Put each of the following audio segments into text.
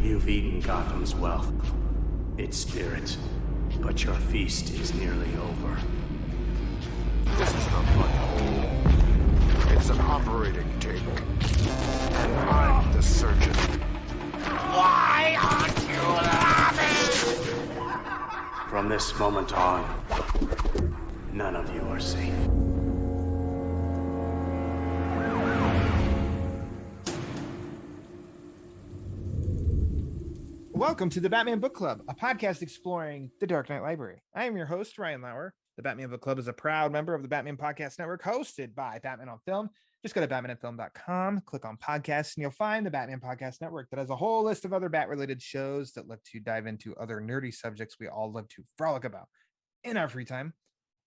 You've eaten Gotham's wealth, its spirit, but your feast is nearly over. This isn't a blood hole. It's an operating table. And I'm the surgeon. Why aren't you laughing? From this moment on, none of you are safe. Welcome to the Batman Book Club, a podcast exploring the Dark Knight Library. I am your host, Ryan Lauer. The Batman Book Club is a proud member of the Batman Podcast Network, hosted by Batman on Film. Just go to batmanonfilm.com, click on podcasts, and you'll find the Batman Podcast Network that has a whole list of other Bat-related shows that love to dive into other nerdy subjects we all love to frolic about in our free time.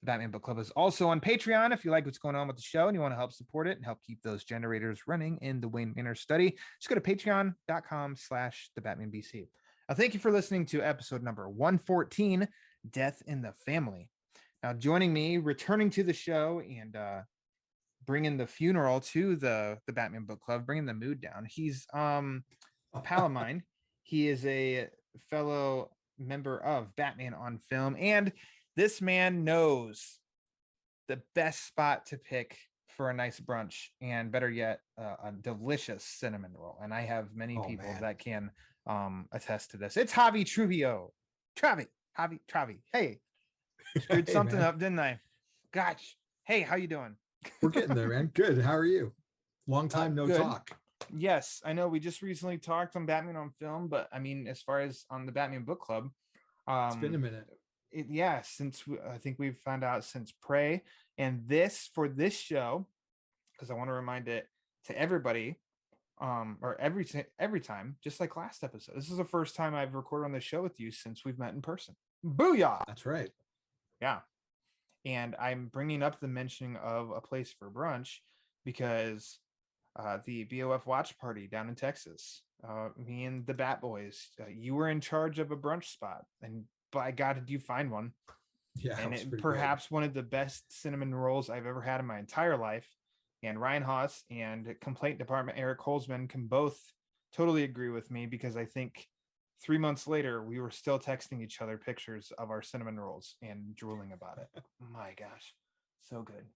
The Batman Book Club is also on Patreon. If you like what's going on with the show and you want to help support it and help keep those generators running in the Wayne Manor study, just go to patreon.com/thebatmanbc. Now, thank you for listening to episode number 114, Death in the Family. Now, joining me, returning to the show and bringing the funeral to the Batman Book Club, bringing the mood down. He's a pal of mine. He is a fellow member of Batman on Film, and this man knows the best spot to pick for a nice brunch, and better yet, a delicious cinnamon roll. And I have many people that can attest to this. It's Javi Trujillo. Javi. Hey, screwed something up, didn't I? Gosh. Hey, how you doing? We're getting there, man. Good. How are you? Long time no talk. Yes, I know. We just recently talked on Batman on Film, but I mean, as far as on the Batman Book Club, it's been a minute. I think we've found out since Prey, and for this show, because I want to remind it to everybody, or every time, just like last episode. This is the first time I've recorded on the show with you since we've met in person. Booyah! That's right. Yeah. And I'm bringing up the mentioning of a place for brunch because the BOF watch party down in Texas, me and the Bat Boys, you were in charge of a brunch spot, and by God, did you find one? Yeah, and it perhaps one of the best cinnamon rolls I've ever had in my entire life. And Ryan Haas and Complaint Department Eric Holzman can both totally agree with me, because I think 3 months later, we were still texting each other pictures of our cinnamon rolls and drooling about it. My gosh, so good.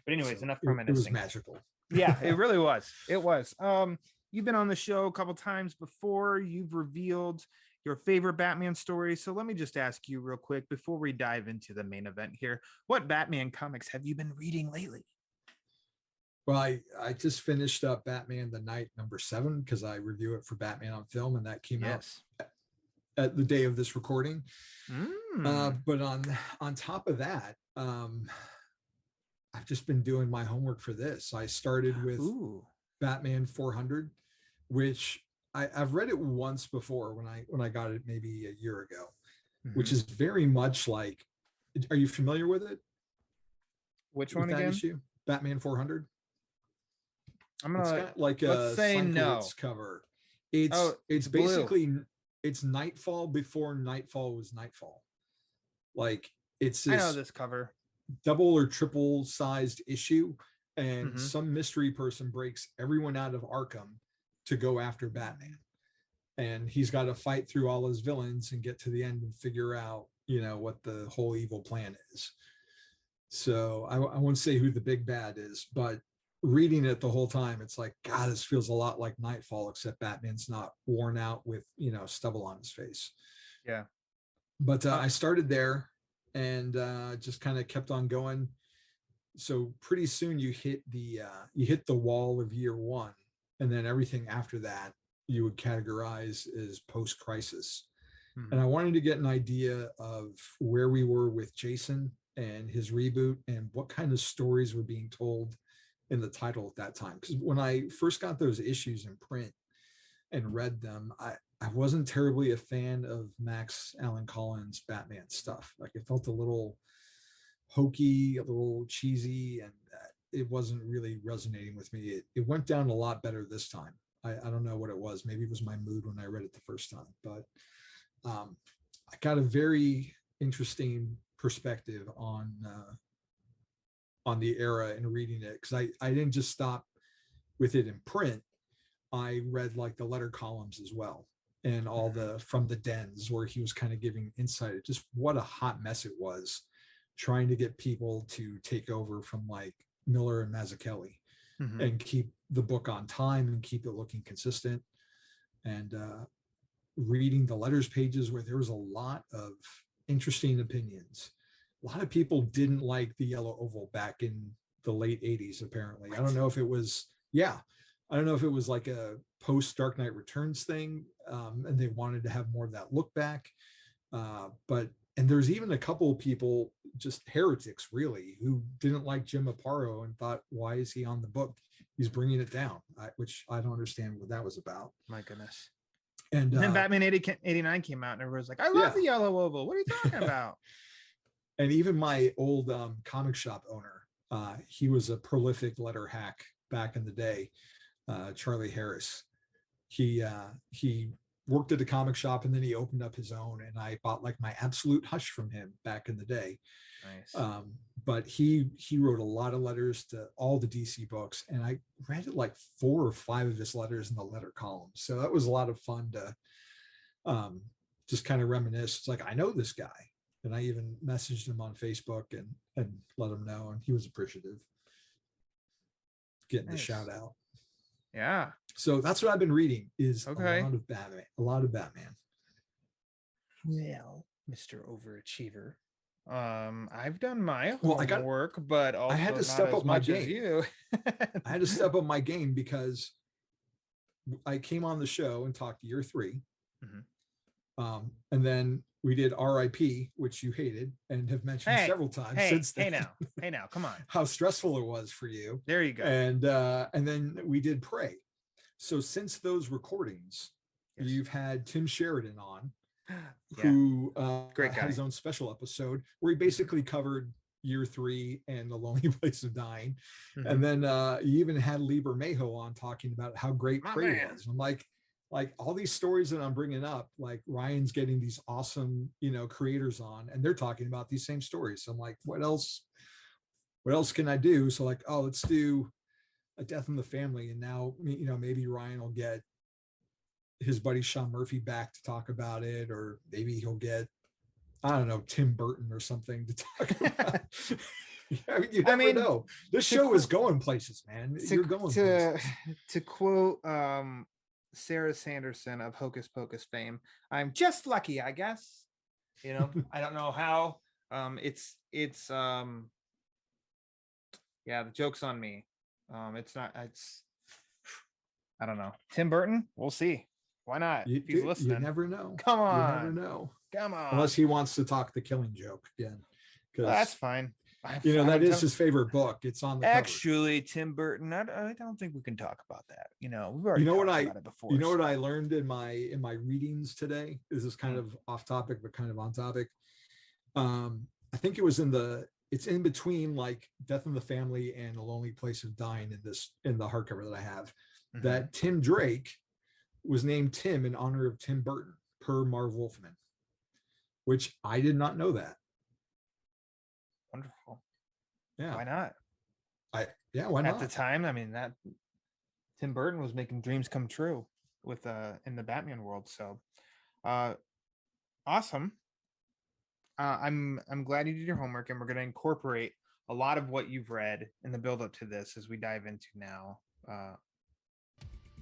But anyways, enough reminiscing. It was magical. Yeah, it really was. It was. You've been on the show a couple times before. You've revealed your favorite Batman story. So let me just ask you real quick before we dive into the main event here. What Batman comics have you been reading lately? Well, I just finished up Batman the Night #7 because I review it for Batman on Film, and that came out at the day of this recording. But on top of that, I've just been doing my homework for this. I started with Batman 400, which I've read it once before when I got it maybe a year ago, which is very much like. Are you familiar with it? Which one again? Issue? Batman 400. I'm gonna, it's got like a cover. It's basically it's Nightfall before Nightfall was Nightfall. Like it's I know this cover. Double or triple sized issue, and some mystery person breaks everyone out of Arkham to go after Batman, and he's got to fight through all his villains and get to the end and figure out what the whole evil plan is. So I won't say who the big bad is, but reading it the whole time, it's like, God, this feels a lot like Nightfall, except Batman's not worn out with stubble on his face. Yeah. But I started there and just kind of kept on going. So pretty soon you hit the wall of year one, and then everything after that you would categorize as post-crisis. And I wanted to get an idea of where we were with Jason and his reboot, and what kind of stories were being told in the title at that time. Because when I first got those issues in print and read them, I wasn't terribly a fan of Max Allan Collins' Batman stuff. Like, it felt a little hokey, a little cheesy, and it wasn't really resonating with me. It went down a lot better this time. I don't know what it was. Maybe it was my mood when I read it the first time, but I got a very interesting perspective on the era and reading it, because I didn't just stop with it in print. I read like the letter columns as well, and all the from the dens where he was kind of giving insight. Just what a hot mess it was, trying to get people to take over from like Miller and Mazzucchelli and keep the book on time and keep it looking consistent. And reading the letters pages where there was a lot of interesting opinions. A lot of people didn't like the yellow oval back in the late 80s, apparently. I don't know if it was, I don't know if it was like a post Dark Knight Returns thing, and they wanted to have more of that look back. And there's even a couple of people, just heretics really, who didn't like Jim Aparo and thought, why is he on the book? He's bringing it down, which I don't understand what that was about. My goodness. And then Batman 89 came out and everyone's like, I love the yellow oval. What are you talking about? And even my old comic shop owner, he was a prolific letter hack back in the day, Charlie Harris. He worked at a comic shop and then he opened up his own, and I bought like my Absolute Hush from him back in the day. Nice. But he wrote a lot of letters to all the DC books, and I read like 4 or 5 of his letters in the letter column. So that was a lot of fun to just kind of reminisce. It's like, I know this guy. And I even messaged him on Facebook and let him know, and he was appreciative, getting the shout out. Yeah. So that's what I've been reading, is a lot of Batman. Well, Mr. Overachiever. I've done my homework, but also I had to step up my game. I had to step up my game because I came on the show and talked year 3. And then we did RIP, which you hated and have mentioned several times since then. Hey now, come on. How stressful it was for you. There you go. And then we did Prey. So since those recordings, you've had Tim Sheridan on, who great guy. had his own special episode where he basically covered year 3 and The Lonely Place of Dying. And then you even had Lee Bermejo on talking about how great Prey was. I'm like all these stories that I'm bringing up, like Ryan's getting these awesome, creators on, and they're talking about these same stories. So I'm like, what else can I do? So like, oh, let's do a Death in the Family. And now, maybe Ryan will get his buddy Sean Murphy back to talk about it, or maybe he'll get, I don't know, Tim Burton or something to talk about. You never know. This show is going places, man. You're going places. To quote Sarah Sanderson of Hocus Pocus fame, I'm just lucky, I guess. I don't know how. It's the joke's on me. I don't know. Tim Burton, we'll see. Why not? If he's listening. You never know. Come on. You never know. Come on. Unless he wants to talk The Killing Joke again. Well, that's fine. That is his favorite book. It's on the actually cover. Tim Burton. I don't think we can talk about that. We've already talked about it before. You know what I learned in my readings today? This is kind of off topic, but kind of on topic. I think it was it's in between like Death in the Family and A Lonely Place of Dying in the hardcover that I have, that Tim Drake was named Tim in honor of Tim Burton per Marv Wolfman, which I did not know that. Wonderful. Yeah. Why not? Why not? At the time, that Tim Burton was making dreams come true with in the Batman world. So awesome. I'm glad you did your homework, and we're going to incorporate a lot of what you've read in the build up to this as we dive into now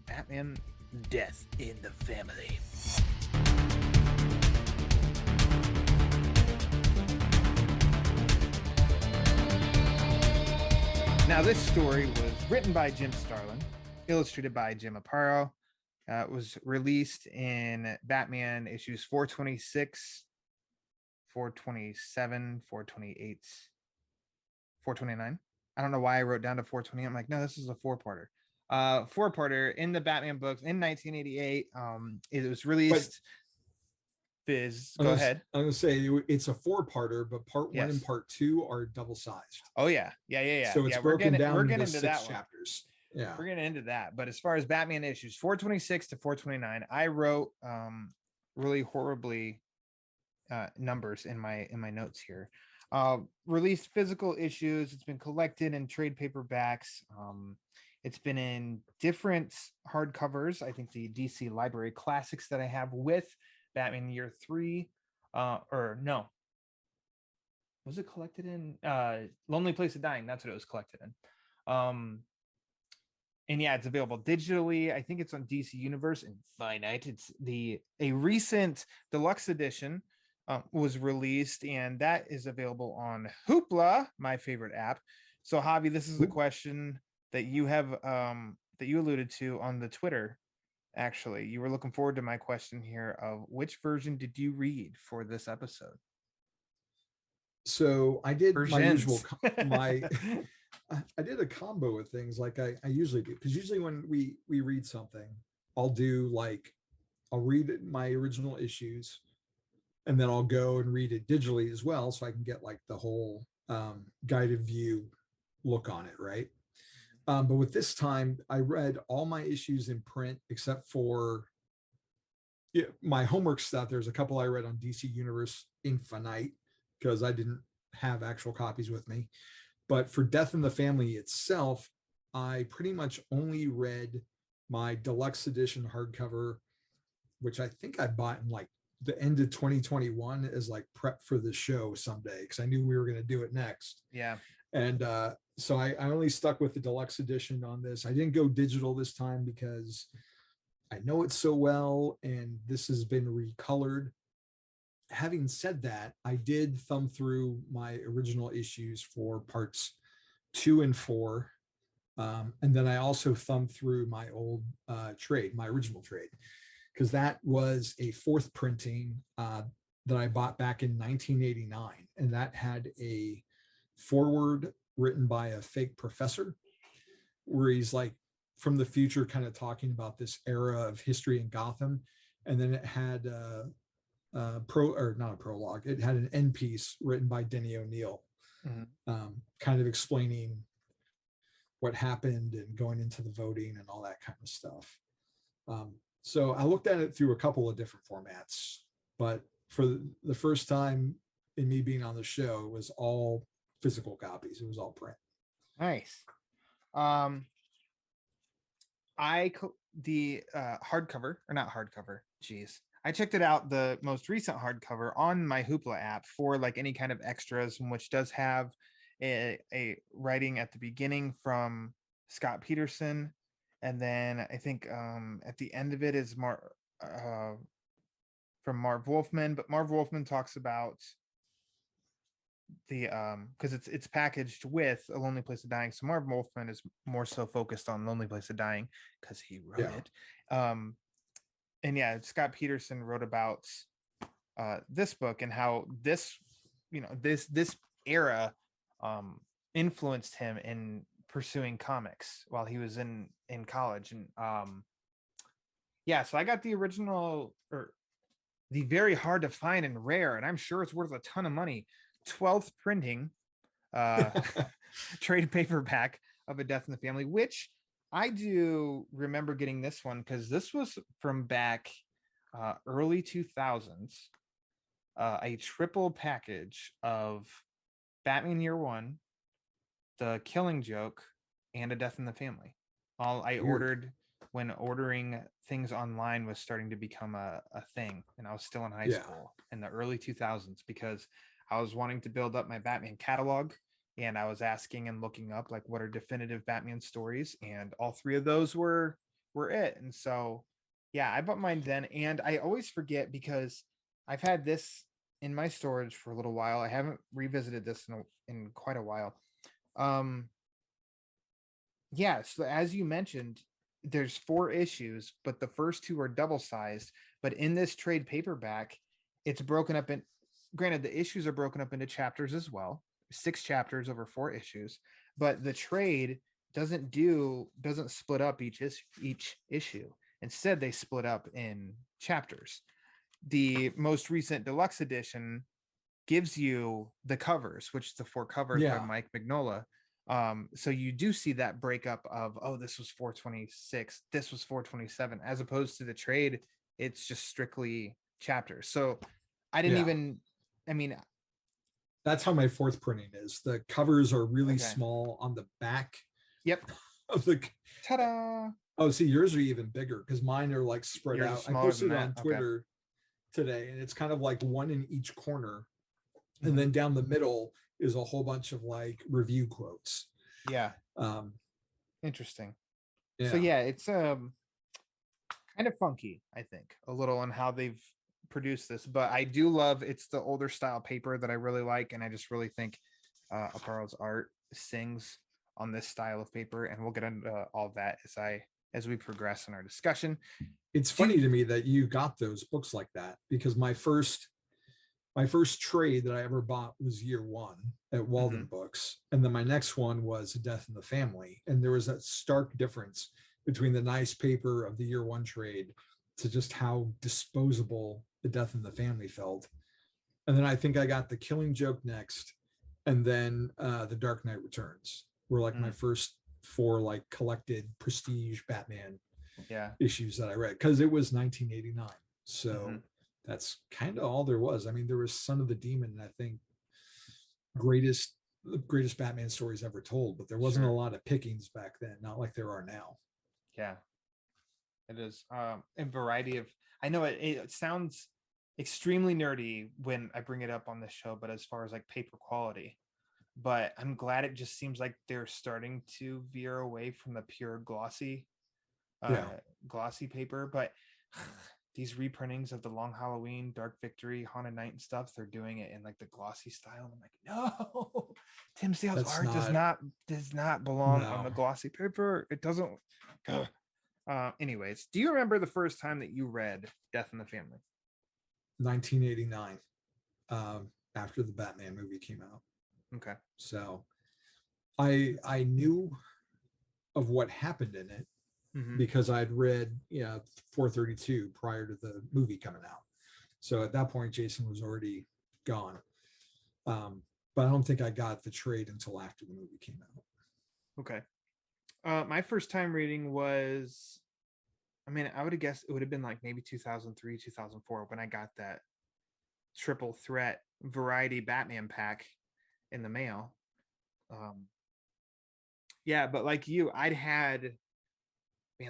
Batman Death in the Family. Now, this story was written by Jim Starlin, illustrated by Jim Aparo. It was released in Batman issues 426, 427, 428, 429. I don't know why I wrote down to 420. I'm like, no, this is a 4-parter. 4-parter in the Batman books in 1988. It was released. Go ahead. I'm going to say it's a 4-parter, but part 1 and part 2 are double-sized. Oh, yeah. So it's broken down into 6 that chapters. Yeah. We're getting into that. But as far as Batman issues 426 to 429, I wrote really horribly numbers in my notes here. Released physical issues. It's been collected in trade paperbacks. It's been in different hardcovers. I think the DC Library Classics that I have with Batman Year 3, or no, was it collected in Lonely Place of Dying? That's what it was collected in. And yeah, it's available digitally. I think it's on DC Universe Infinite. It's a recent deluxe edition was released, and that is available on Hoopla, my favorite app. So, Javi, this is the question that you have that you alluded to on the Twitter. Actually, you were looking forward to my question here of which version did you read for this episode? So I did my usual my I did a combo of things like I usually do, because usually when we read something, I'll do like I'll read my original issues, and then I'll go and read it digitally as well, so I can get like the whole guided view look on it, right? But with this time, I read all my issues in print except for my homework stuff. There's a couple I read on DC Universe Infinite because I didn't have actual copies with me. But for Death in the Family itself, I pretty much only read my deluxe edition hardcover, which I think I bought in like the end of 2021 as like prep for the show someday, because I knew we were going to do it next. Yeah. And so I only stuck with the deluxe edition on this. I didn't go digital this time because I know it so well, and this has been recolored. Having said that, I did thumb through my original issues for parts 2 and 4. And then I also thumbed through my old trade, my original trade, because that was a 4th printing that I bought back in 1989. And that had a forward written by a fake professor, where he's like from the future kind of talking about this era of history in Gotham. And then it had not a prologue, it had an end piece written by Denny O'Neil, kind of explaining what happened and going into the voting and all that kind of stuff. So I looked at it through a couple of different formats, but for the first time in me being on the show, it was all physical copies. It was all print. Nice. The hardcover, or not hardcover, geez, I checked it out, the most recent hardcover on my Hoopla app for like any kind of extras, which does have a writing at the beginning from Scott Peterson, and then I think at the end of it is from Marv Wolfman, but Marv Wolfman talks about the because it's packaged with A Lonely Place of Dying, so Marv Wolfman is more so focused on Lonely Place of Dying because he wrote it. And yeah, Scott Peterson wrote about this book and how this era influenced him in pursuing comics while he was in college. And so I got the original, or the very hard to find and rare, and I'm sure it's worth a ton of money, 12th printing trade paperback of A Death in the Family, which I do remember getting this one because this was from back early 2000s, a triple package of Batman Year 1, The Killing Joke, and A Death in the Family. All I ordered when ordering things online was starting to become a thing, and I was still in high school in the early 2000s, because I was wanting to build up my Batman catalog, and I was asking and looking up like what are definitive Batman stories, and all 3 of those were it. And so yeah, I bought mine then, and I always forget because I've had this in my storage for a little while. I haven't revisited this in quite a while. So as you mentioned, there's 4 issues, but the first 2 are double sized. But in this trade paperback, it's broken up in, granted, the issues are broken up into chapters as well, 6 chapters over 4 issues, but the trade doesn't split up each issue. Instead, they split up in chapters. The most recent deluxe edition gives you the covers, which is the 4 covers by Mike Mignola. So you do see that breakup of, oh, this was 426, this was 427, as opposed to the trade, it's just strictly chapters. So I didn't that's how my 4th printing is. The covers are really small on the back. Yep. of the. Ta-da! Oh, see, yours are even bigger because mine are like spread Yours are out. I smaller posted than it on that? Okay. Twitter today, and it's kind of like one in each corner, and Mhm. then down the middle is a whole bunch of like review quotes. Yeah, Um, interesting. yeah, So yeah, it's kind of funky, I think, a little on how they've produced this, but I do love it's the older style paper that I really like, and I just really think Aparo's art sings on this style of paper, and we'll get into all that as we progress in our discussion. it's funny to me that you got those books like that because my first trade that I ever bought was Year One at Walden Books, and then my next one was Death in the Family, and there was that stark difference between the nice paper of the Year One trade to just how disposable the Death in the Family felt. And then I think I got The Killing Joke next, and then The Dark Knight Returns were like my first four like collected prestige Batman Yeah. issues that I read because it was 1989. So that's kind of all there was. I mean, there was Son of the Demon, I think the greatest Batman stories ever told, but there wasn't a lot of pickings back then, not like there are now. Yeah, it is a variety of. I know it sounds extremely nerdy when I bring it up on this show, but as far as like paper quality, but I'm glad it just seems like they're starting to veer away from the pure glossy paper. But these reprintings of the Long Halloween, Dark Victory, Haunted Night and stuff, they're doing it in like the glossy style. I'm like, no, Tim Sale's That's art does not belong on the glossy paper. It doesn't. Anyways, do you remember the first time that you read Death in the Family? 1989, after the Batman movie came out. Okay. So I knew of what happened in it because I'd read 432 prior to the movie coming out. So at that point, Jason was already gone. But I don't think I got the trade until after the movie came out. Okay. My first time reading was, I mean, I would have guessed it would have been like maybe 2003, 2004 when I got that triple threat variety Batman pack in the mail. Yeah, but like you,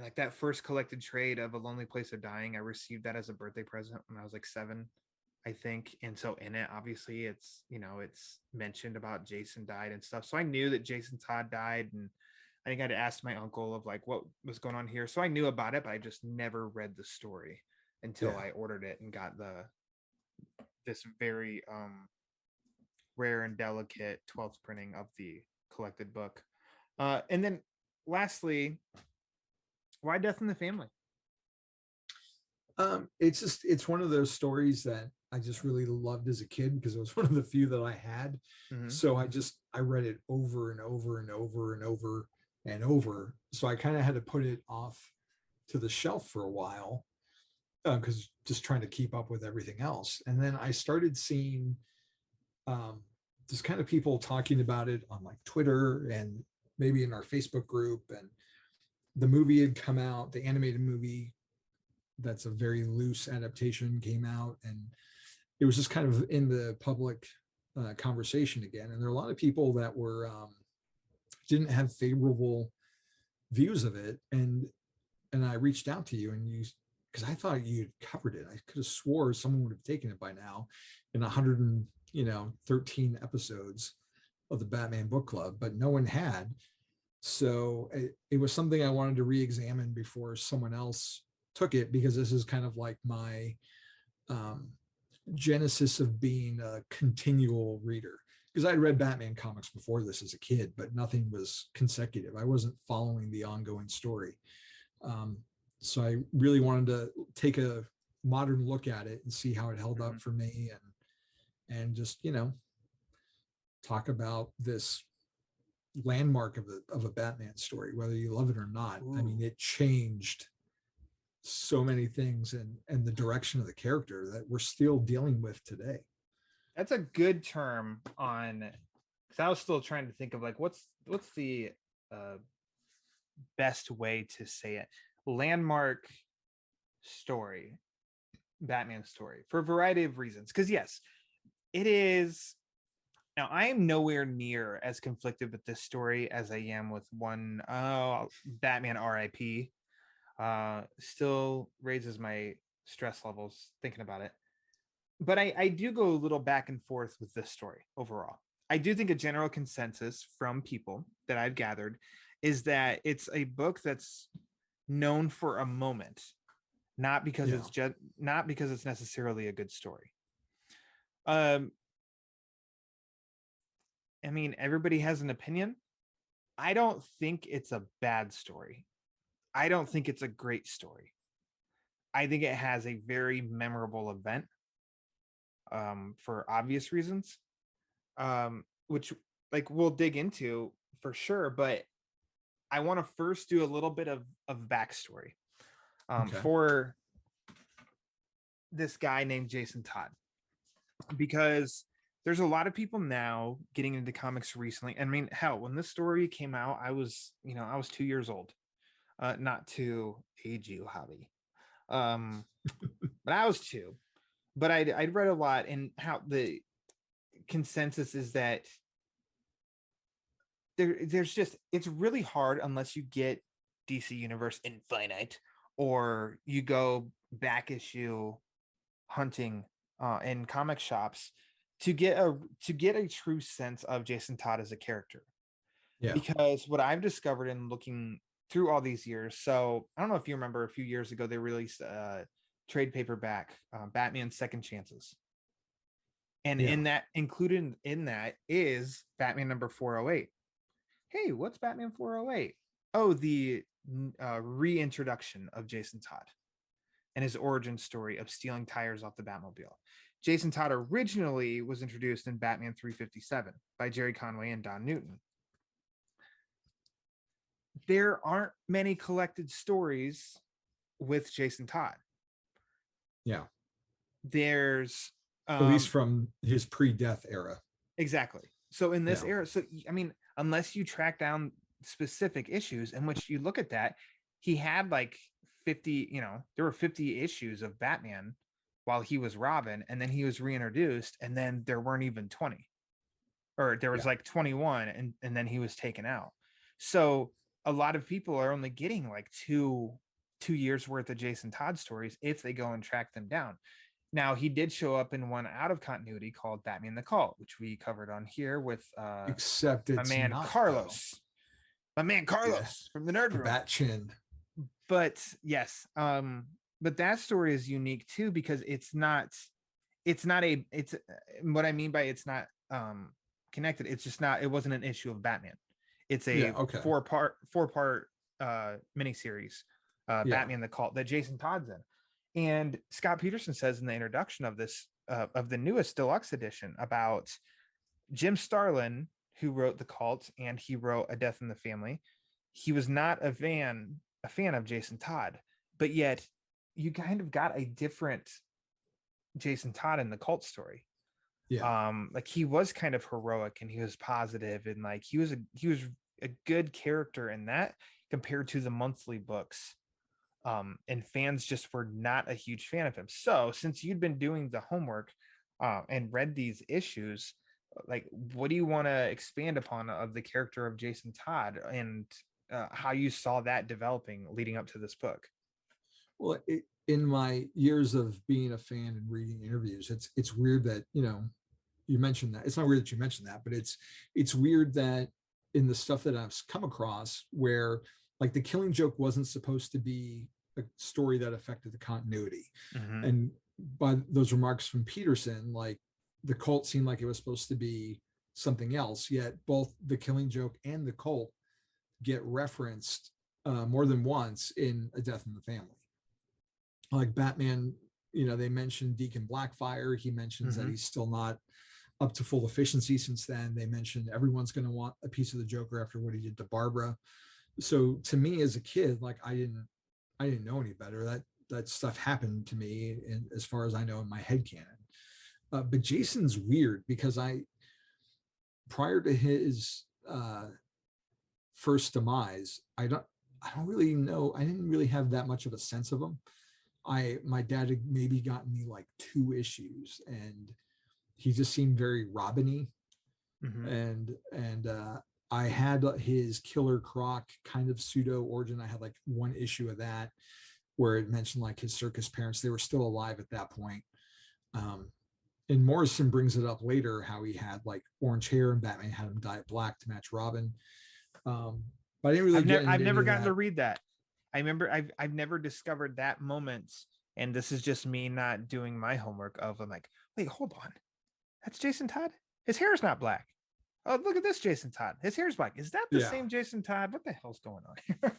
like that first collected trade of A Lonely Place of Dying. I received that as a birthday present when I was like 7, I think. And so in it, obviously it's mentioned about Jason died and stuff. So I knew that Jason Todd died, and I think I'd asked my uncle of like what was going on here. So I knew about it, but I just never read the story until I ordered it and got this very rare and delicate 12th printing of the collected book. And then lastly, why Death in the Family? It's one of those stories that I just really loved as a kid because it was one of the few that I had. So I read it over and over and over and over and over. So I kind of had to put it off to the shelf for a while because just trying to keep up with everything else. And then I started seeing just kind of people talking about it on like Twitter and maybe in our Facebook group. And the movie had come out, the animated movie that's a very loose adaptation came out, and it was just kind of in the public conversation again. And there are a lot of people that were didn't have favorable views of it, and I reached out to you, and you, because I thought you'd covered it. I could have swore someone would have taken it by now in 113 episodes of the Batman Book Club, but no one had. So it was something I wanted to re-examine before someone else took it, because this is kind of like my genesis of being a continual reader, because I'd read Batman comics before this as a kid, but nothing was consecutive. I wasn't following the ongoing story. So I really wanted to take a modern look at it and see how it held up for me, and just, talk about this landmark of a Batman story, whether you love it or not. Ooh. I mean, it changed so many things and the direction of the character that we're still dealing with today. That's a good term on, because I was still trying to think of like what's the best way to say it. Landmark story, Batman story, for a variety of reasons. Because yes, it is Now, I am nowhere near as conflicted with this story as I am with Batman RIP. Still raises my stress levels thinking about it. But I do go a little back and forth with this story overall. I do think a general consensus from people that I've gathered is that it's a book that's known for a moment, not because Yeah. it's just not because it's necessarily a good story. Um, I mean, everybody has an opinion. I don't think it's a bad story. I don't think it's a great story. I think it has a very memorable event, for obvious reasons, which like we'll dig into for sure. But I want to first do a little bit of backstory Okay. for this guy named Jason Todd, because there's a lot of people now getting into comics recently. I mean, hell, when this story came out, I was 2 years old. Not to age you, Javi. But I was two. But I'd read a lot, and how the consensus is that there's just, it's really hard unless you get DC Universe Infinite or you go back issue hunting in comic shops to get a true sense of Jason Todd as a character. Yeah. Because what I've discovered in looking through all these years, so I don't know if you remember, a few years ago they released a trade paperback, Batman Second Chances, and Yeah. in that, included in that, is Batman number 408. Hey, what's Batman 408? Oh, the reintroduction of Jason Todd and his origin story of stealing tires off the Batmobile. Jason Todd originally was introduced in Batman 357 by Jerry Conway and Don Newton. There aren't many collected stories with Jason Todd. Yeah. There's At least from his pre-death era. exactly. So in this Yeah. era, so I mean, unless you track down specific issues in which you look at that, he had like 50, there were 50 issues of Batman while he was Robin, and then he was reintroduced, and then there weren't even 20. Or there was Yeah. like 21, and then he was taken out. So a lot of people are only getting like two years worth of Jason Todd stories if they go and track them down. Now, he did show up in one out of continuity called Batman the Cult, which we covered on here with Except my it's man not, Carlos. My man Carlos Yeah. from the Nerd though. Room. Bat chin. But yes, but that story is unique too, because it's what I mean by it's not connected. It's just not, it wasn't an issue of Batman. It's a Yeah, okay. four-part miniseries, Yeah. Batman the Cult, that Jason Todd's in. And Scott Peterson says in the introduction of this of the newest deluxe edition about Jim Starlin, who wrote The Cult, and he wrote A Death in the Family. He was not a fan of Jason Todd, but yet you kind of got a different Jason Todd in the Cult story. Yeah. Like he was kind of heroic, and he was positive, and like he was a good character in that, compared to the monthly books. And fans just were not a huge fan of him. So since you'd been doing the homework and read these issues, like, what do you want to expand upon of the character of Jason Todd, and how you saw that developing leading up to this book? Well, in my years of being a fan and reading interviews, it's weird that you mentioned that. It's not weird that you mentioned that, but it's weird that in the stuff that I've come across, where like the Killing Joke wasn't supposed to be a story that affected the continuity, and by those remarks from Peterson, like the Cult seemed like it was supposed to be something else. Yet both the Killing Joke and the Cult get referenced more than once in A Death in the Family. Like Batman, they mentioned Deacon Blackfire. He mentions that he's still not up to full efficiency since then. They mentioned everyone's going to want a piece of the Joker after what he did to Barbara. So to me as a kid, like I didn't know any better. That stuff happened to me, and as far as I know, in my headcanon. But Jason's weird because prior to his first demise, I don't really know. I didn't really have that much of a sense of him. My dad had maybe gotten me like 2 issues, and he just seemed very Robin-y. and I had his Killer Croc kind of pseudo origin. I had like one issue of that where it mentioned like his circus parents, they were still alive at that point. And Morrison brings it up later how he had like orange hair and Batman had him dye it black to match Robin. But I didn't really I've never gotten to read that. I remember I've never discovered that moment, and this is just me not doing my homework of I'm like, wait, hold on. That's Jason Todd? His hair is not black. Oh, look at this Jason Todd. His hair's black. Is that the same Jason Todd? What the hell's going on here?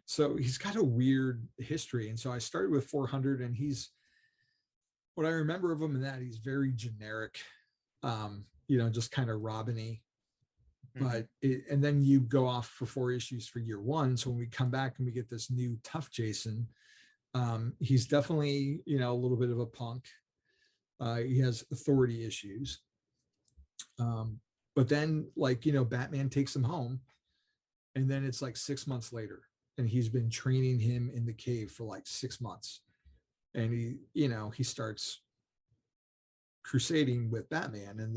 So he's got a weird history. And so I started with 400, and he's, what I remember of him in that, he's very generic, just kind of Robin-y. But and then you go off for 4 issues for year 1. So when we come back and we get this new tough Jason, he's definitely, a little bit of a punk. He has authority issues. But then Batman takes him home, and then it's like 6 months later, and he's been training him in the cave for like 6 months. And he starts crusading with Batman,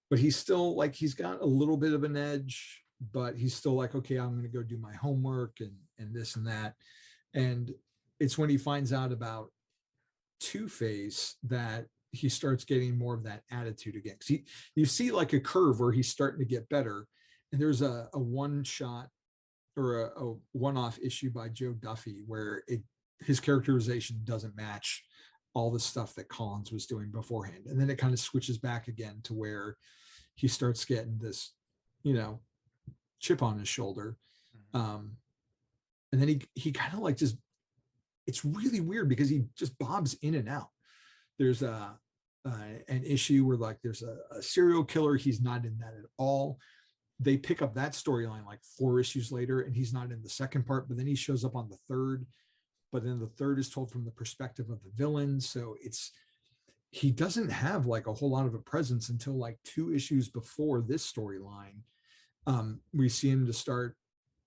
but he's still like, he's got a little bit of an edge, but he's still like, okay, I'm going to go do my homework and this and that. And it's when he finds out about Two-Face that he starts getting more of that attitude again. You see like a curve where he's starting to get better. And there's a one shot or a one-off issue by Joe Duffy where his characterization doesn't match all the stuff that Collins was doing beforehand. And then it kind of switches back again to where he starts getting this, chip on his shoulder. And then he kind of like just, it's really weird because he just bobs in and out. There's an issue where like there's a serial killer. He's not in that at all. They pick up that storyline like 4 issues later, and he's not in the second part, but then he shows up on the third. But then the third is told from the perspective of the villain. So he doesn't have like a whole lot of a presence until like 2 issues before this storyline. We see him to start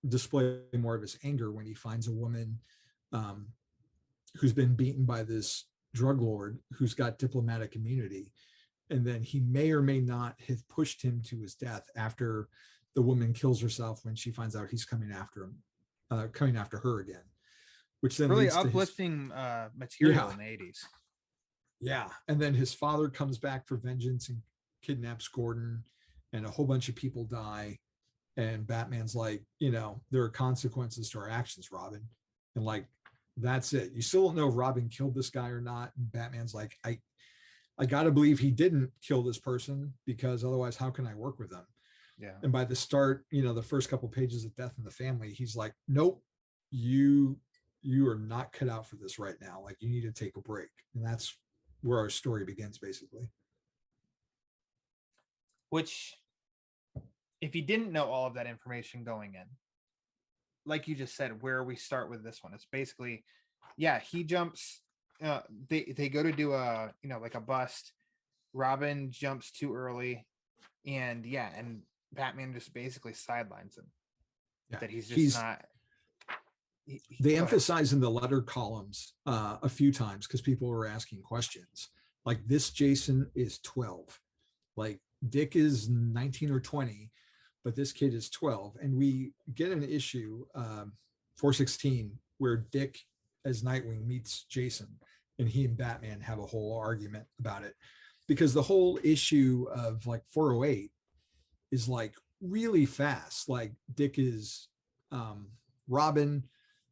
displaying more of his anger when he finds a woman who's been beaten by this drug lord who's got diplomatic immunity. And then he may or may not have pushed him to his death after the woman kills herself when she finds out he's coming after her again. Which then really uplifting material in the 80s. Yeah. And then his father comes back for vengeance and kidnaps Gordon, and a whole bunch of people die. And Batman's like, there are consequences to our actions, Robin. And like, that's it. You still don't know if Robin killed this guy or not. And Batman's like, I got to believe he didn't kill this person, because otherwise, how can I work with him? Yeah. And by the start, the first couple pages of Death in the Family, he's like, nope, you are not cut out for this right now. Like, you need to take a break. And that's where our story begins, basically. Which, if you didn't know all of that information going in, like you just said, where we start with this one, it's basically, he jumps, they go to do a, like a bust. Robin jumps too early, and Batman just basically sidelines him. Yeah, that he's not. They emphasize in the letter columns a few times because people were asking questions. Like, this Jason is 12. Like, Dick is 19 or 20, but this kid is 12. And we get an issue, 416, where Dick as Nightwing meets Jason, and he and Batman have a whole argument about it. Because the whole issue of like 408 is like really fast. Like, Dick is Robin.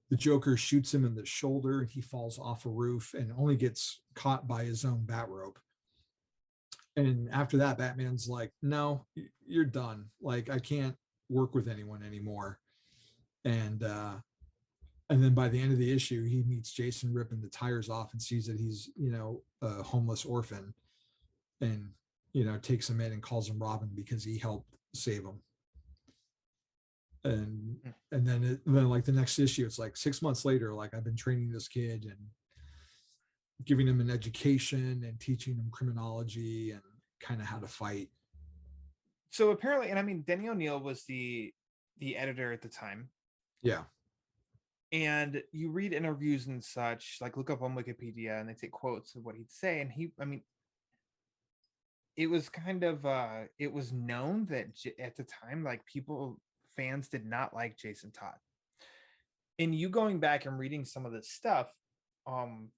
The Joker shoots him in the shoulder, and he falls off a roof and only gets caught by his own bat rope. And after that, Batman's like, no, you're done. Like, I can't work with anyone anymore. And then by the end of the issue, he meets Jason ripping the tires off and sees that he's, a homeless orphan, and, takes him in and calls him Robin because he helped save him. And then like the next issue, it's like 6 months later, like, I've been training this kid and giving him an education and teaching him criminology and kind of how to fight. So apparently, and I mean, Denny O'Neil was the editor at the time. Yeah. And you read interviews and such, like look up on Wikipedia, and they take quotes of what he'd say. And it was kind of it was known that at the time, like, fans did not like Jason Todd. And you going back and reading some of this stuff, um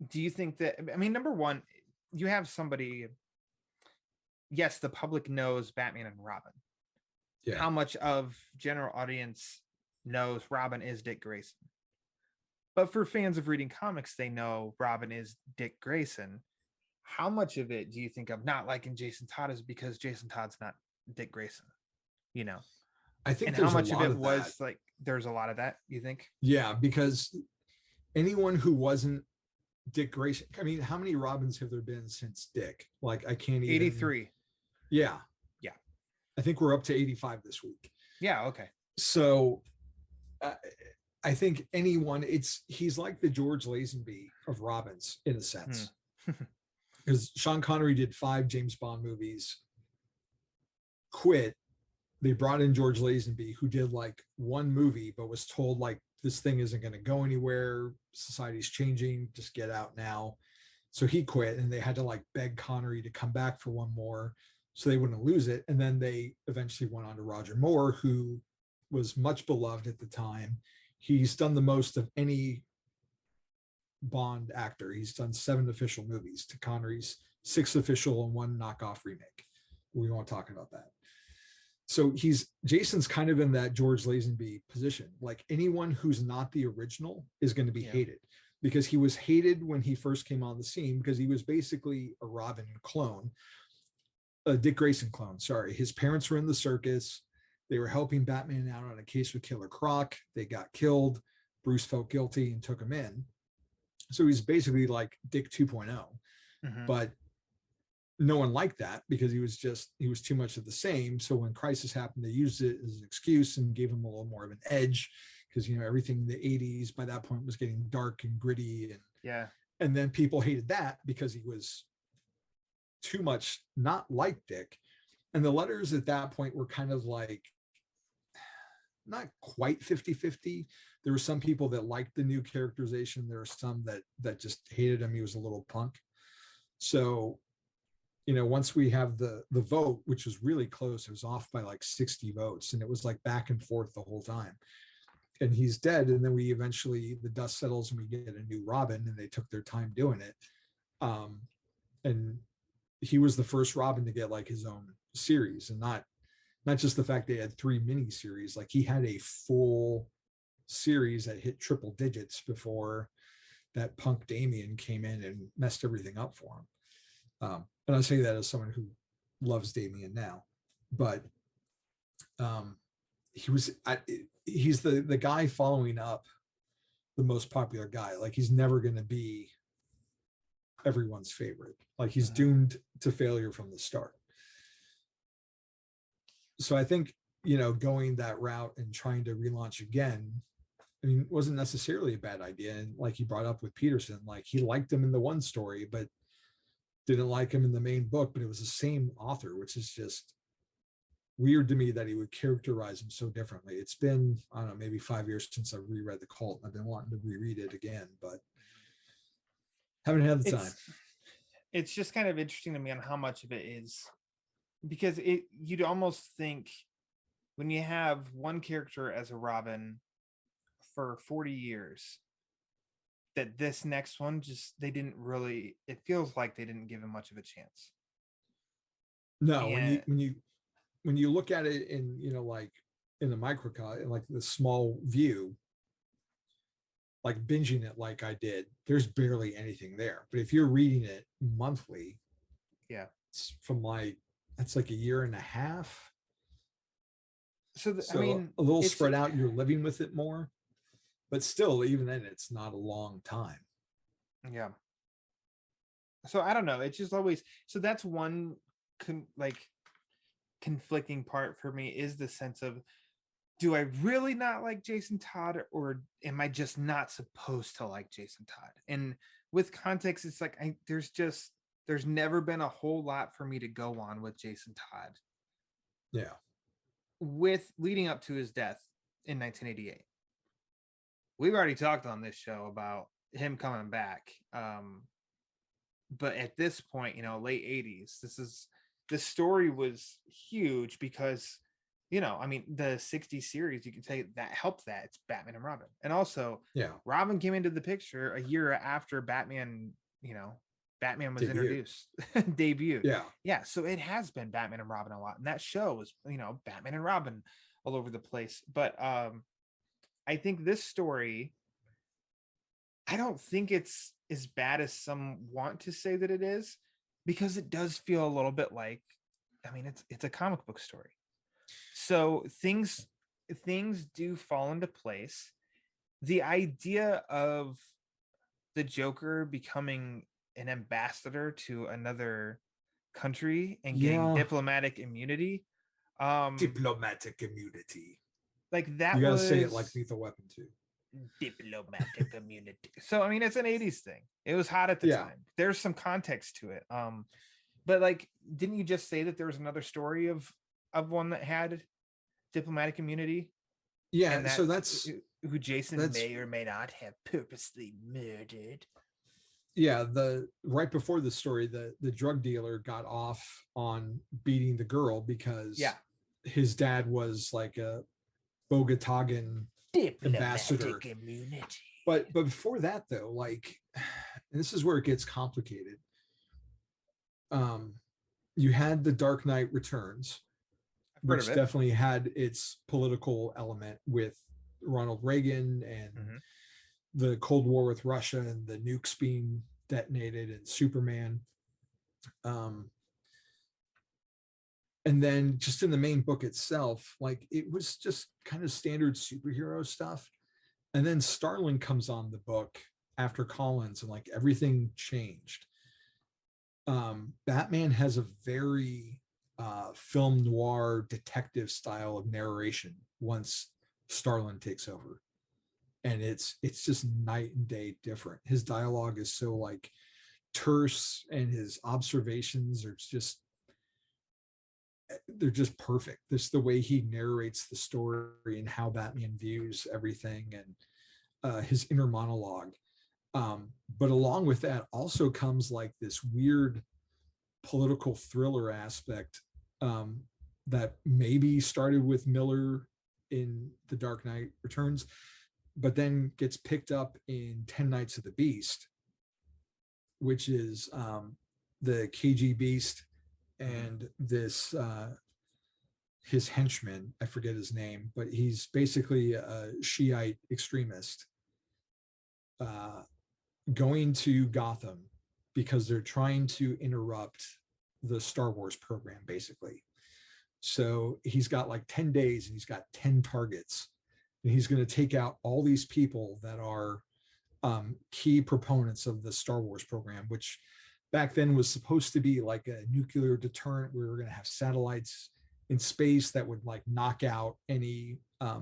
do you think that, I mean, number one, you have somebody, yes, the public knows Batman and Robin. Yeah. How much of general audience knows Robin is Dick Grayson? But for fans of reading comics, they know Robin is Dick Grayson. How much of it do you think of not liking Jason Todd is because Jason Todd's not Dick Grayson? You know, I think and there's how much a of lot it of was that. like there's a lot of that, you think? Yeah, because anyone who wasn't Dick Grayson, I mean, how many Robins have there been since Dick? Like, I can't even. 83. Yeah. Yeah. I think we're up to 85 this week. Yeah. Okay. So I think anyone, he's like the George Lazenby of Robins in a sense. Because Sean Connery did 5 James Bond movies, quit. They brought in George Lazenby, who did like 1 movie, but was told like, this thing isn't going to go anywhere. Society's changing. Just get out now. So he quit, and they had to like beg Connery to come back for 1 more so they wouldn't lose it. And then they eventually went on to Roger Moore, who was much beloved at the time. He's done the most of any Bond actor. He's done 7 official movies to Connery's 6 official and 1 knockoff remake. We won't talk about that. So Jason's kind of in that George Lazenby position. Like, anyone who's not the original is going to be hated, because he was hated when he first came on the scene, because he was basically a Robin clone, a Dick Grayson clone. Sorry. His parents were in the circus. They were helping Batman out on a case with Killer Croc. They got killed. Bruce felt guilty and took him in. So he's basically like Dick 2.0. Mm-hmm. But no one liked that, because he was too much of the same. So when Crisis happened, they used it as an excuse and gave him a little more of an edge, because, you know, everything in the 80s by that point was getting dark and gritty. And then people hated that because he was too much not like Dick. And the letters at that point were kind of like not quite 50-50. There were some people that liked the new characterization. There were some that just hated him. He was a little punk. So, you know, once we have the vote, which was really close, it was off by like 60 votes, and it was like back and forth the whole time. And he's dead. And then we eventually, the dust settles and we get a new Robin, and they took their time doing it. And he was the first Robin to get like his own series, and not just the fact they had 3 mini series. Like, he had a full series that hit triple digits before that punk Damien came in and messed everything up for him. And I say that as someone who loves Damien now, but he's the guy following up the most popular guy. Like, he's never going to be everyone's favorite. Like, he's doomed to failure from the start. So I think, you know, going that route and trying to relaunch again, I mean, wasn't necessarily a bad idea. And like you brought up with Peterson, like, he liked him in the 1 story, but didn't like him in the main book, but it was the same author, which is just weird to me that he would characterize him so differently. It's been, I don't know, maybe 5 years since I reread The Cult. I've been wanting to reread it again, but haven't had the time. It's just kind of interesting to me on how much of it is, because you'd almost think when you have one character as a Robin for 40 years, that this next one it feels like they didn't give him much of a chance. No, when you look at it in, you know, like in the microcosm, like the small view, like binging it like I did, there's barely anything there. But if you're reading it monthly, it's from like, that's like a year and a half. So I mean, a little spread out, you're living with it more. But still, even then, it's not a long time. Yeah. So I don't know. It's just always, so that's one conflicting part for me, is the sense of, do I really not like Jason Todd, or am I just not supposed to like Jason Todd? And with context, it's like, there's never been a whole lot for me to go on with Jason Todd. Yeah. With leading up to his death in 1988. We've already talked on this show about him coming back. but at this point, late 80s, this story was huge because, I mean, the 60s series, you can say that helped that. It's Batman and Robin. And also, Yeah. Robin came into the picture a year after Batman, Batman was introduced, debut. Yeah. Yeah. So it has been Batman and Robin a lot. And that show was, Batman and Robin all over the place. But I think this story, I don't think it's as bad as some want to say that it is, because it does feel a little bit like, I mean, it's a comic book story. So things do fall into place. The idea of the Joker becoming an ambassador to another country and getting diplomatic immunity. Diplomatic immunity. Like that, you gotta was say it like Lethal Weapon too. Diplomatic immunity. So I mean, it's an 80s thing. It was hot at the time. There's some context to it. But like, didn't you just say that there was another story of one that had diplomatic immunity? Yeah, and so that's who Jason may or may not have purposely murdered. Yeah, the right before the story, the drug dealer got off on beating the girl because his dad was like a Bogotagan ambassador. Immunity. But before that though, like, and this is where it gets complicated. You had The Dark Knight Returns, which definitely had its political element with Ronald Reagan and the Cold War with Russia and the nukes being detonated and Superman. And then just in the main book itself, like, it was just kind of standard superhero stuff. And then Starlin comes on the book after Collins, and like everything changed. Batman has a very film noir detective style of narration once Starlin takes over, and it's just night and day different. His dialogue is so like terse, and his observations are just, they're just perfect. This the way he narrates the story and how Batman views everything, and his inner monologue. But along with that also comes like this weird political thriller aspect that maybe started with Miller in The Dark Knight Returns, but then gets picked up in 10 Nights of the Beast, which is the KG Beast and this his henchman, I forget his name, but he's basically a Shiite extremist going to Gotham because they're trying to interrupt the Star Wars program, basically. So he's got like 10 days and he's got 10 targets, and he's going to take out all these people that are key proponents of the Star Wars program, which back then was supposed to be like a nuclear deterrent. We were going to have satellites in space that would like knock out any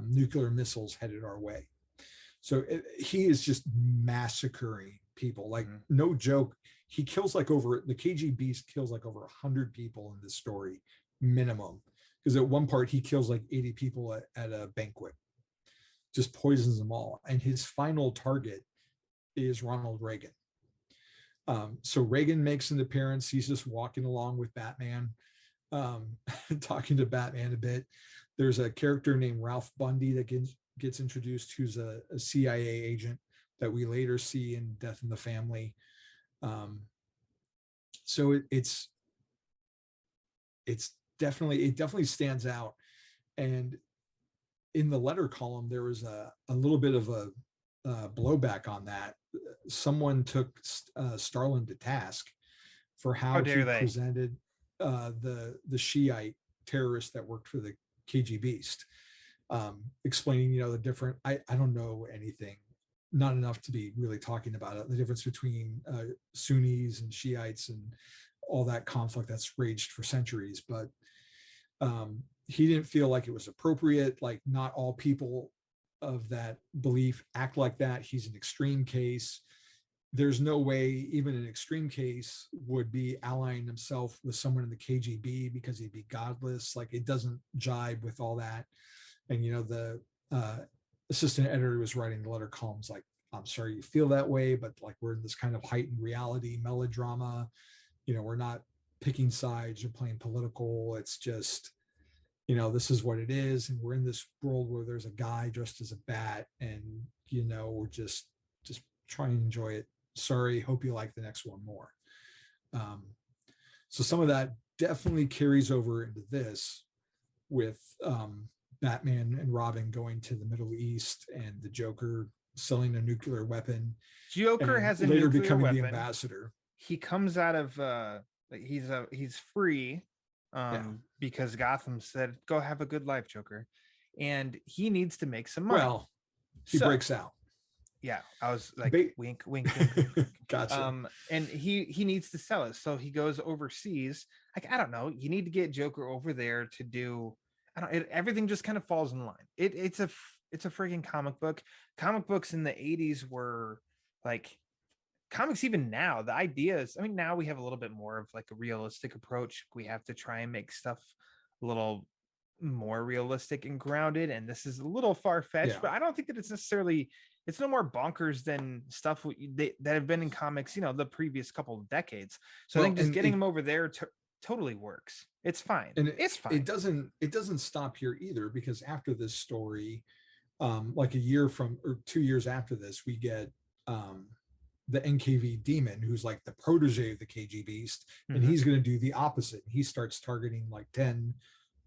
nuclear missiles headed our way. So he is just massacring people, like no joke. He kills like the KG Beast kills like over 100 people in this story minimum, because at one part he kills like 80 people at a banquet, just poisons them all. And his final target is Ronald Reagan. So Reagan makes an appearance. He's just walking along with Batman, talking to Batman a bit. There's a character named Ralph Bundy that gets introduced, who's a CIA agent that we later see in Death in the Family. So it definitely stands out. And in the letter column, there was a little bit of a blowback on that. Someone took Starlin to task for how he presented the Shiite terrorists that worked for the KG Beast, explaining, the different, I don't know anything, not enough to be really talking about it, the difference between Sunnis and Shiites and all that conflict that's raged for centuries. But he didn't feel like it was appropriate. Like, not all people of that belief act like that. He's an extreme case. There's no way even an extreme case would be allying himself with someone in the KGB because he'd be godless. Like, it doesn't jibe with all that. And, the assistant editor was writing the letter columns like, I'm sorry you feel that way, but like we're in this kind of heightened reality melodrama. We're not picking sides or playing political. It's just, this is what it is. And we're in this world where there's a guy dressed as a bat, and, we're just trying to enjoy it. Sorry, hope you like the next one more. So some of that definitely carries over into this with Batman and Robin going to the Middle East and the Joker selling a nuclear weapon. Joker and has a later nuclear becoming weapon. the ambassador. He comes out of he's free because Gotham said, go have a good life, Joker. And he needs to make some money. Well, he breaks out. Yeah, I was like, wink, wink, wink, wink. Gotcha. And he needs to sell it, so he goes overseas. Like, I don't know, you need to get Joker over there to do. Everything just kind of falls in line. It's a freaking comic book. Comic books in the 80s were like comics. Even now, the ideas. I mean, now we have a little bit more of like a realistic approach. We have to try and make stuff a little more realistic and grounded. And this is a little far-fetched, but I don't think that it's necessarily. It's no more bonkers than stuff that have been in comics, the previous couple of decades. So I think just getting them over there totally works. It's fine. And it's fine. It doesn't stop here either, because after this story, like a year from or 2 years after this, we get the NKV demon, who's like the protege of the KG Beast, and he's going to do the opposite. He starts targeting like 10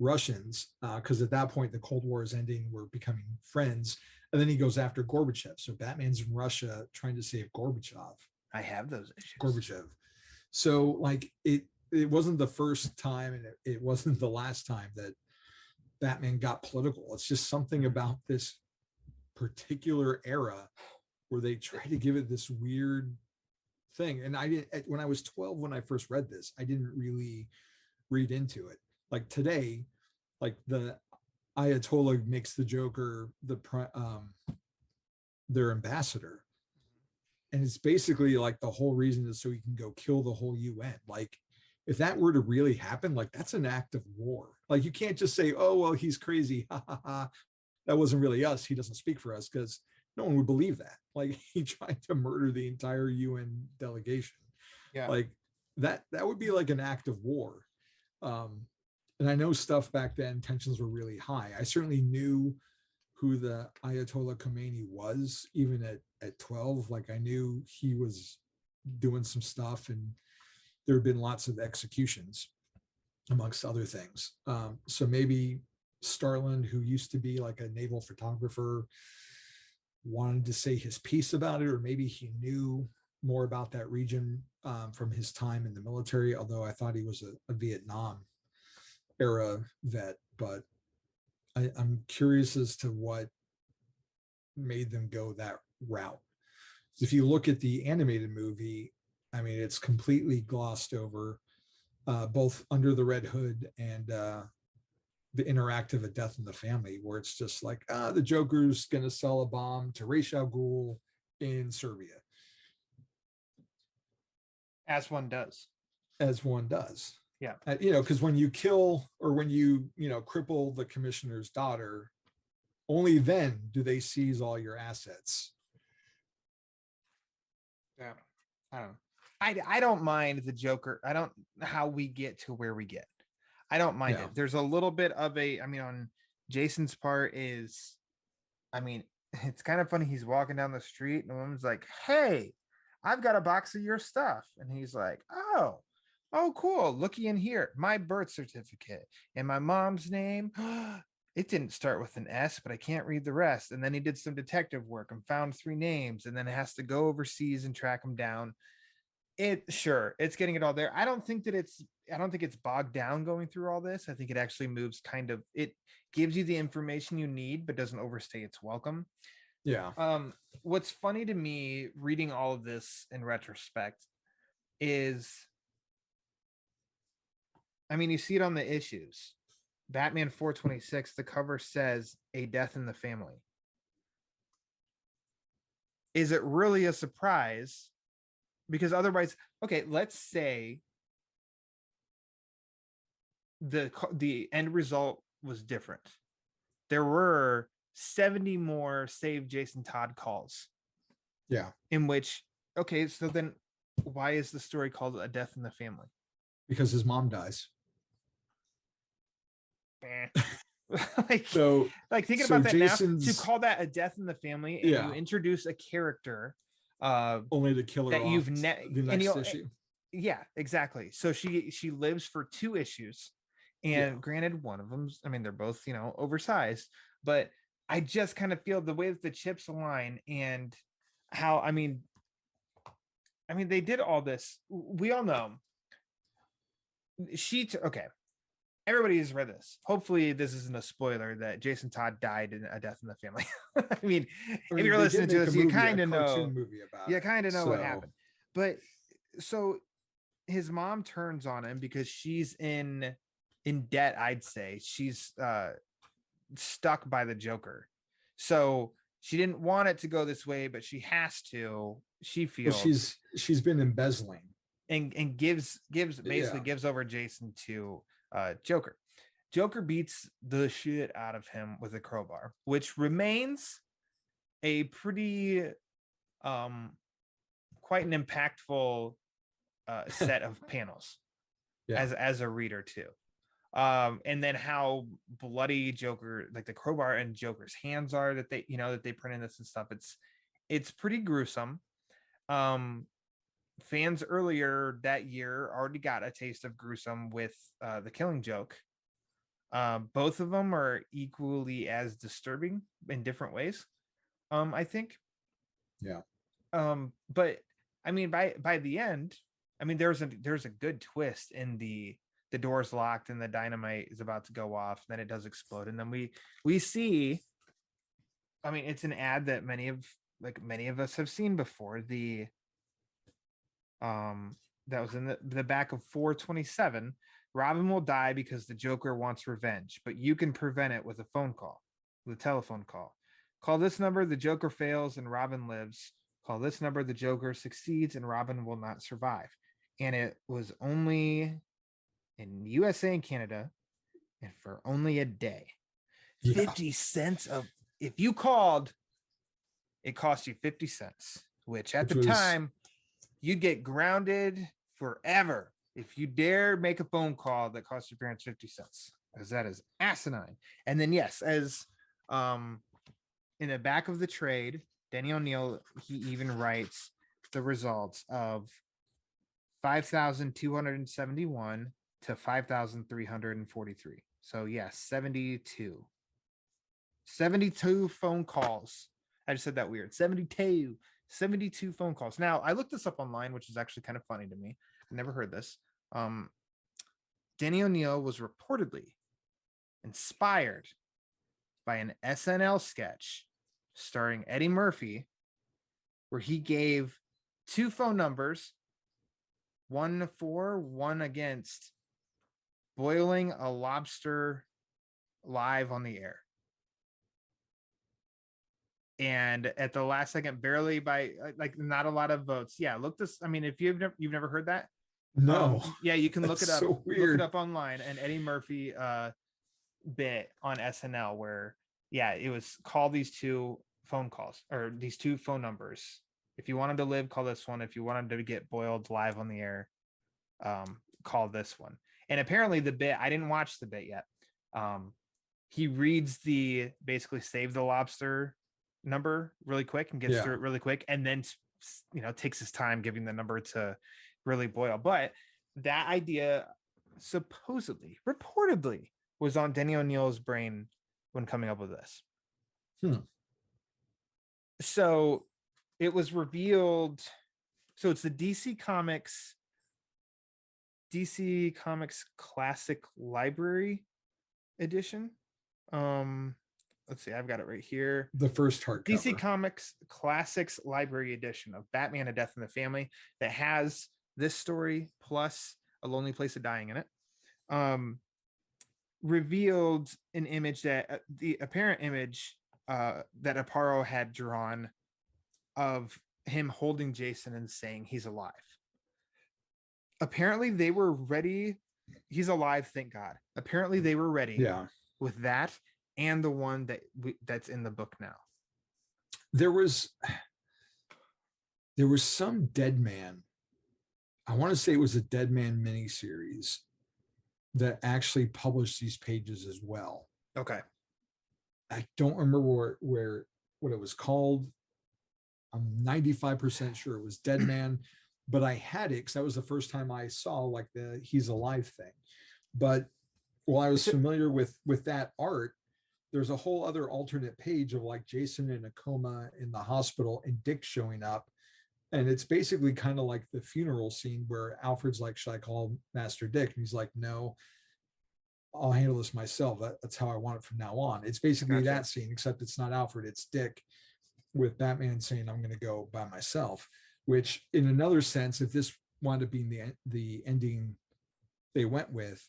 Russians because at that point the Cold War is ending. We're becoming friends. And then he goes after Gorbachev. So Batman's in Russia trying to save Gorbachev. I have those issues. Gorbachev. So like it wasn't the first time, and it wasn't the last time that Batman got political. It's just something about this particular era where they try to give it this weird thing. And I didn't, when I was 12, when I first read this, I didn't really read into it. Like today, like the Ayatollah makes the Joker their ambassador, and it's basically like the whole reason is so he can go kill the whole UN. Like if that were to really happen, like that's an act of war. Like you can't just say, oh well, he's crazy, ha ha ha, that wasn't really us, he doesn't speak for us, because no one would believe that. Like he tried to murder the entire UN delegation. Like that would be like an act of war. And I know stuff back then, tensions were really high. I certainly knew who the Ayatollah Khomeini was, even at 12. Like I knew he was doing some stuff, and there have been lots of executions, amongst other things. So maybe Starland, who used to be like a naval photographer, wanted to say his piece about it, or maybe he knew more about that region from his time in the military, although I thought he was a Vietnam era vet. But I'm curious as to what made them go that route. If you look at the animated movie, I mean, it's completely glossed over, both Under the Red Hood and the interactive A Death in the Family, where it's just like, the Joker's going to sell a bomb to Ra's al Ghul in Serbia. As one does. As one does. Yeah. Because when you kill or when you cripple the commissioner's daughter, only then do they seize all your assets. Yeah. I don't know. I don't mind the Joker. I don't how we get to where we get. I don't mind it. There's a little bit of on Jason's part is, it's kind of funny. He's walking down the street and a woman's like, hey, I've got a box of your stuff. And he's like, oh, cool. Looky in here. My birth certificate and my mom's name. It didn't start with an S, but I can't read the rest. And then he did some detective work and found 3 names, and then it has to go overseas and track them down. It's getting it all there. I don't think it's bogged down going through all this. I think it actually moves it gives you the information you need, but doesn't overstay its welcome. Yeah. What's funny to me reading all of this in retrospect is, you see it on the issues. Batman 426, the cover says A Death in the Family. Is it really a surprise? Because otherwise, okay, let's say the end result was different. There were 70 more Save Jason Todd calls Yeah, in which, okay, so then why is the story called A Death in the Family? because his mom dies. Eh. like, So thinking so about that now, to Jason's call that A Death in the Family, and you yeah, introduce a character only to kill her that off you've the and next issue. yeah, exactly. So she lives for 2 issues, and Yeah. granted, one of them's, I mean, they're both, oversized, but I just kind of feel the way that the chips align, and how, they did all this. We all know okay. Everybody has read this. Hopefully, this isn't a spoiler that Jason Todd died in A Death in the Family. I mean, I if mean, you're they did listening to make a us, you movie, kind a of know. cartoon movie about You it. kind of know what So, happened. But so his mom turns on him because she's in debt. I'd say she's stuck by the Joker. So she didn't want it to go this way, but she has to. She well, feels, she's been embezzling. and gives basically Yeah. gives over Jason to Joker. Joker beats the shit out of him with a crowbar, which remains a pretty quite an impactful set of panels Yeah. as a reader too. And then how bloody Joker, like the crowbar and Joker's hands are, that they print in this and stuff. It's pretty gruesome. Fans earlier that year already got a taste of gruesome with The Killing Joke. Both of them are equally as disturbing in different ways, I think. Yeah. But I mean, by the end, I mean, there's a good twist in the door's locked and the dynamite is about to go off, then it does explode, and then we see, I mean, it's an ad that many of us have seen before. The that was in the back of 427. Robin will die because the Joker wants revenge, but you can prevent it with a phone call, with a telephone call. Call this number, the Joker fails and Robin lives. Call this number, the Joker succeeds and Robin will not survive. And it was only in USA and Canada, and for only a day. Yeah. 50 cents of, if you called, it cost you 50 cents, which at the time, you'd get grounded forever if you dare make a phone call that cost your parents 50 cents, because that is asinine. And then, yes, as in the back of the trade, Denny O'Neil, he even writes the results of 5,271 to 5,343. So yes, 72 phone calls. I just said that weird. 72 phone calls. Now, I looked this up online, which is actually kind of funny to me. I never heard this. Denny O'Neil was reportedly inspired by an SNL sketch starring Eddie Murphy, where he gave 2 phone numbers, one for, one against, boiling a lobster live on the air. And at the last second, barely by not a lot of votes. Yeah, look this. I mean, if you've never heard that, No. Yeah, you can look it up. So weird. Look it up online. An Eddie Murphy bit on SNL where, yeah, it was call these 2 phone calls, or these 2 phone numbers. If you wanted to live, call this one. If you wanted to get boiled live on the air, call this one. And apparently the bit, I didn't watch the bit yet. He reads the basically save the lobster number really quick and gets through it really quick, and then takes his time giving the number to really boil. But that idea reportedly was on Denny O'Neil's brain when coming up with this. So it was revealed. So it's the DC Comics Classic Library edition. Let's see, I've got it right here. The first hardcover. DC Comics Classics Library edition of Batman: A Death in the Family, that has this story plus A Lonely Place of Dying in it. Revealed an image that the apparent image that Aparo had drawn of him holding Jason and saying he's alive. Apparently they were ready. He's alive, thank God. Apparently they were ready with that and the one that's in the book now. There was, there was some Dead Man. I want to say it was a Dead Man miniseries that actually published these pages as well. Okay. I don't remember what it was called. I'm 95% sure it was Dead Man, but I had it because that was the first time I saw like the He's Alive thing. But while I was familiar with that art, there's a whole other alternate page of like Jason in a coma in the hospital and Dick showing up. And it's basically kind of like the funeral scene where Alfred's like, should I call Master Dick? And he's like, no, I'll handle this myself. That's how I want it from now on. It's basically Gotcha. that scene, except it's not Alfred, it's Dick, with Batman saying, I'm going to go by myself, which in another sense, if this wound up being the ending they went with,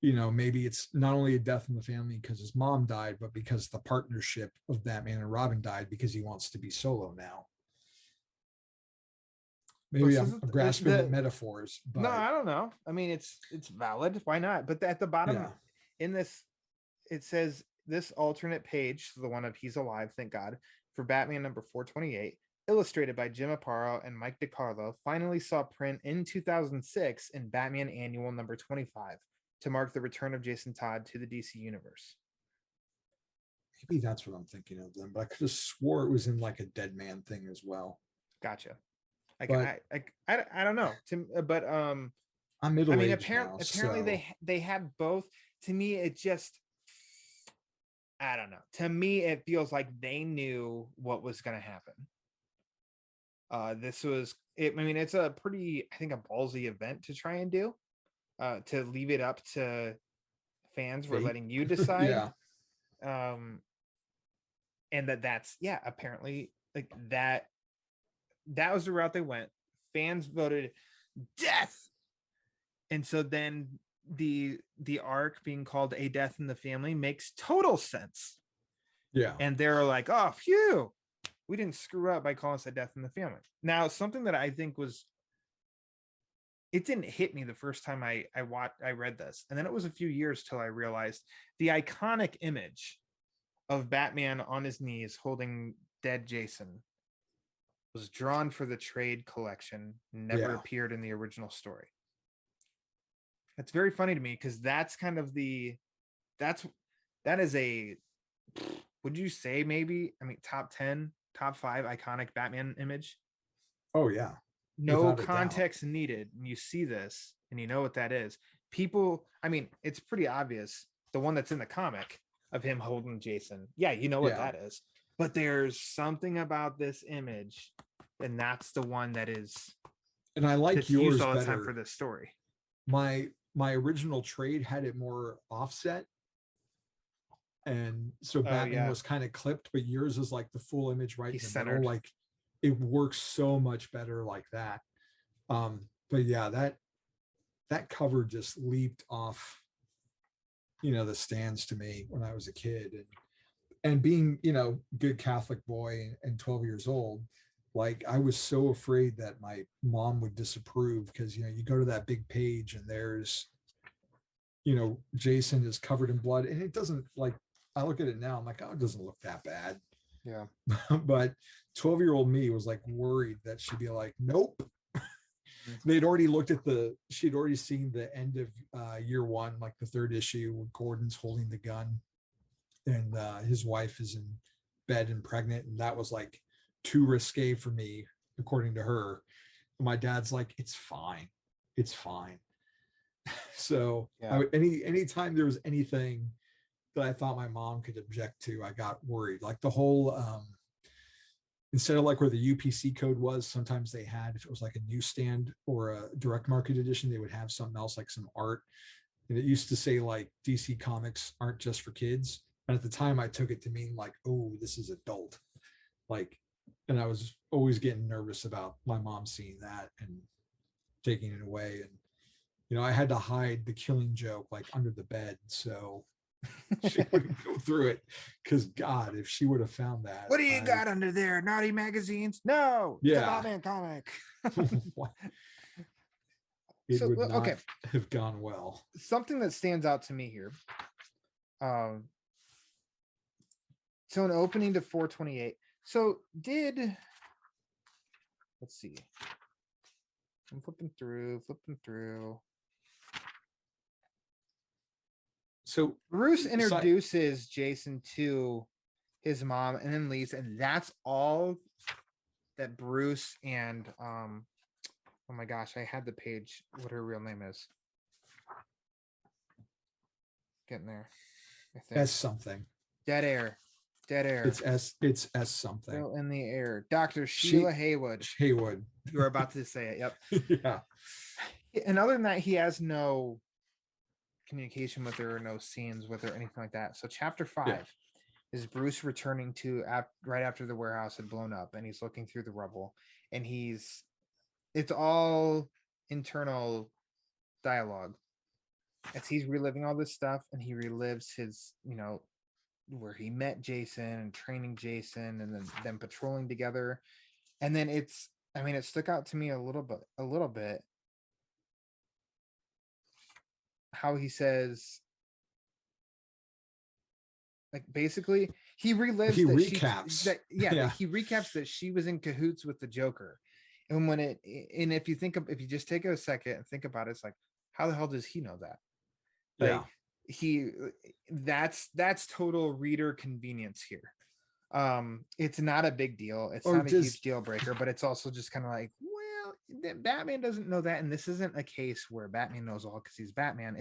you know, maybe it's not only a death in the family because his mom died, but because the partnership of Batman and Robin died because he wants to be solo now. Maybe I'm grasping at metaphors, but no, I don't know. I mean, it's valid. Why not? But at the bottom in this, it says this alternate page, the one of He's Alive, thank God, for Batman number 428, illustrated by Jim Aparo and Mike DiCarlo, finally saw print in 2006 in Batman Annual number 25 to mark the return of Jason Todd to the DC universe. Maybe that's what I'm thinking of them, but I could have swore it was in like a Dead Man thing as well. Gotcha. I don't know. But I'm middle aged apparently so. they had both. To me, it just, I don't know. To me, it feels like they knew what was going to happen. This was it. I mean, it's a pretty, I think, a ballsy event to try and do. To leave it up to fans, we're letting you decide. Yeah. And that's apparently like that was the route they went. Fans voted death, and so then the arc being called A Death in the Family makes total sense. Yeah. And they're like, oh, phew, we didn't screw up by calling us A Death in the Family. Now, something that I think was, it didn't hit me the first time I read this, and then it was a few years till I realized the iconic image of Batman on his knees holding dead Jason was drawn for the trade collection, never appeared in the original story. That's very funny to me because that's kind of that is a, would you say maybe, I mean, top 10, top 5 iconic Batman image? Oh yeah. No context needed. And you see this and you know what that is. People, I mean, it's pretty obvious. The one that's in the comic of him holding Jason. Yeah, you know what that is. But there's something about this image, and that's the one that is. And I like yours all the better time for this story. My original trade had it more offset, and so Batman was kind of clipped, but yours is like the full image right in the middle. Like it works so much better like that. But yeah, that cover just leaped off, you know, the stands to me when I was a kid, and being, you know, good Catholic boy and 12 years old, like I was so afraid that my mom would disapprove because, you know, you go to that big page and there's, you know, Jason is covered in blood, and it doesn't, like, I look at it now, I'm like, oh, it doesn't look that bad. Yeah. But 12-year-old me was like worried that she'd be like, nope. They'd already looked at she'd already seen the end of year 1, like the 3rd issue where Gordon's holding the gun and his wife is in bed and pregnant, and that was like too risque for me, according to her. My dad's like, it's fine. So anytime there was anything that I thought my mom could object to, I got worried. Like the whole instead of like where the UPC code was, sometimes they had, if it was like a newsstand or a direct market edition, they would have something else, like some art, and it used to say like DC Comics aren't just for kids. And at the time I took it to mean like, oh, this is adult. Like, and I was always getting nervous about my mom seeing that and taking it away. And, you know, I had to hide the Killing Joke like under the bed, so she wouldn't go through it. Because God, if she would have found that. What do you got under there? Naughty magazines? No. Yeah. It's a Batman comic. It would not have gone well. Something that stands out to me here. So an opening to 428. So let's see. I'm flipping through. So Bruce introduces Jason to his mom and then leaves, and that's all that Bruce and oh my gosh, I had the page what her real name is. Getting there. I think S something. Dead air. It's S something. Still in the air. Dr. Sheila Haywood. Haywood. You were about to say it. Yep. Yeah. And other than that, he has no communication with her or no scenes with her, anything like that. So chapter 5 is Bruce returning to right after the warehouse had blown up, and he's looking through the rubble, and it's all internal dialogue as he's reliving all this stuff, and he relives his, where he met Jason and training Jason and then them patrolling together. And then it stuck out to me a little bit how he says, like, basically he relives he that recaps that he recaps that she was in cahoots with the Joker. And if you just take a second and think about it, it's like, how the hell does he know that? Like, that's total reader convenience here. It's not a big deal. It's not a huge deal breaker, but it's also just kind of like, well, Batman doesn't know that. And this isn't a case where Batman knows all because he's Batman.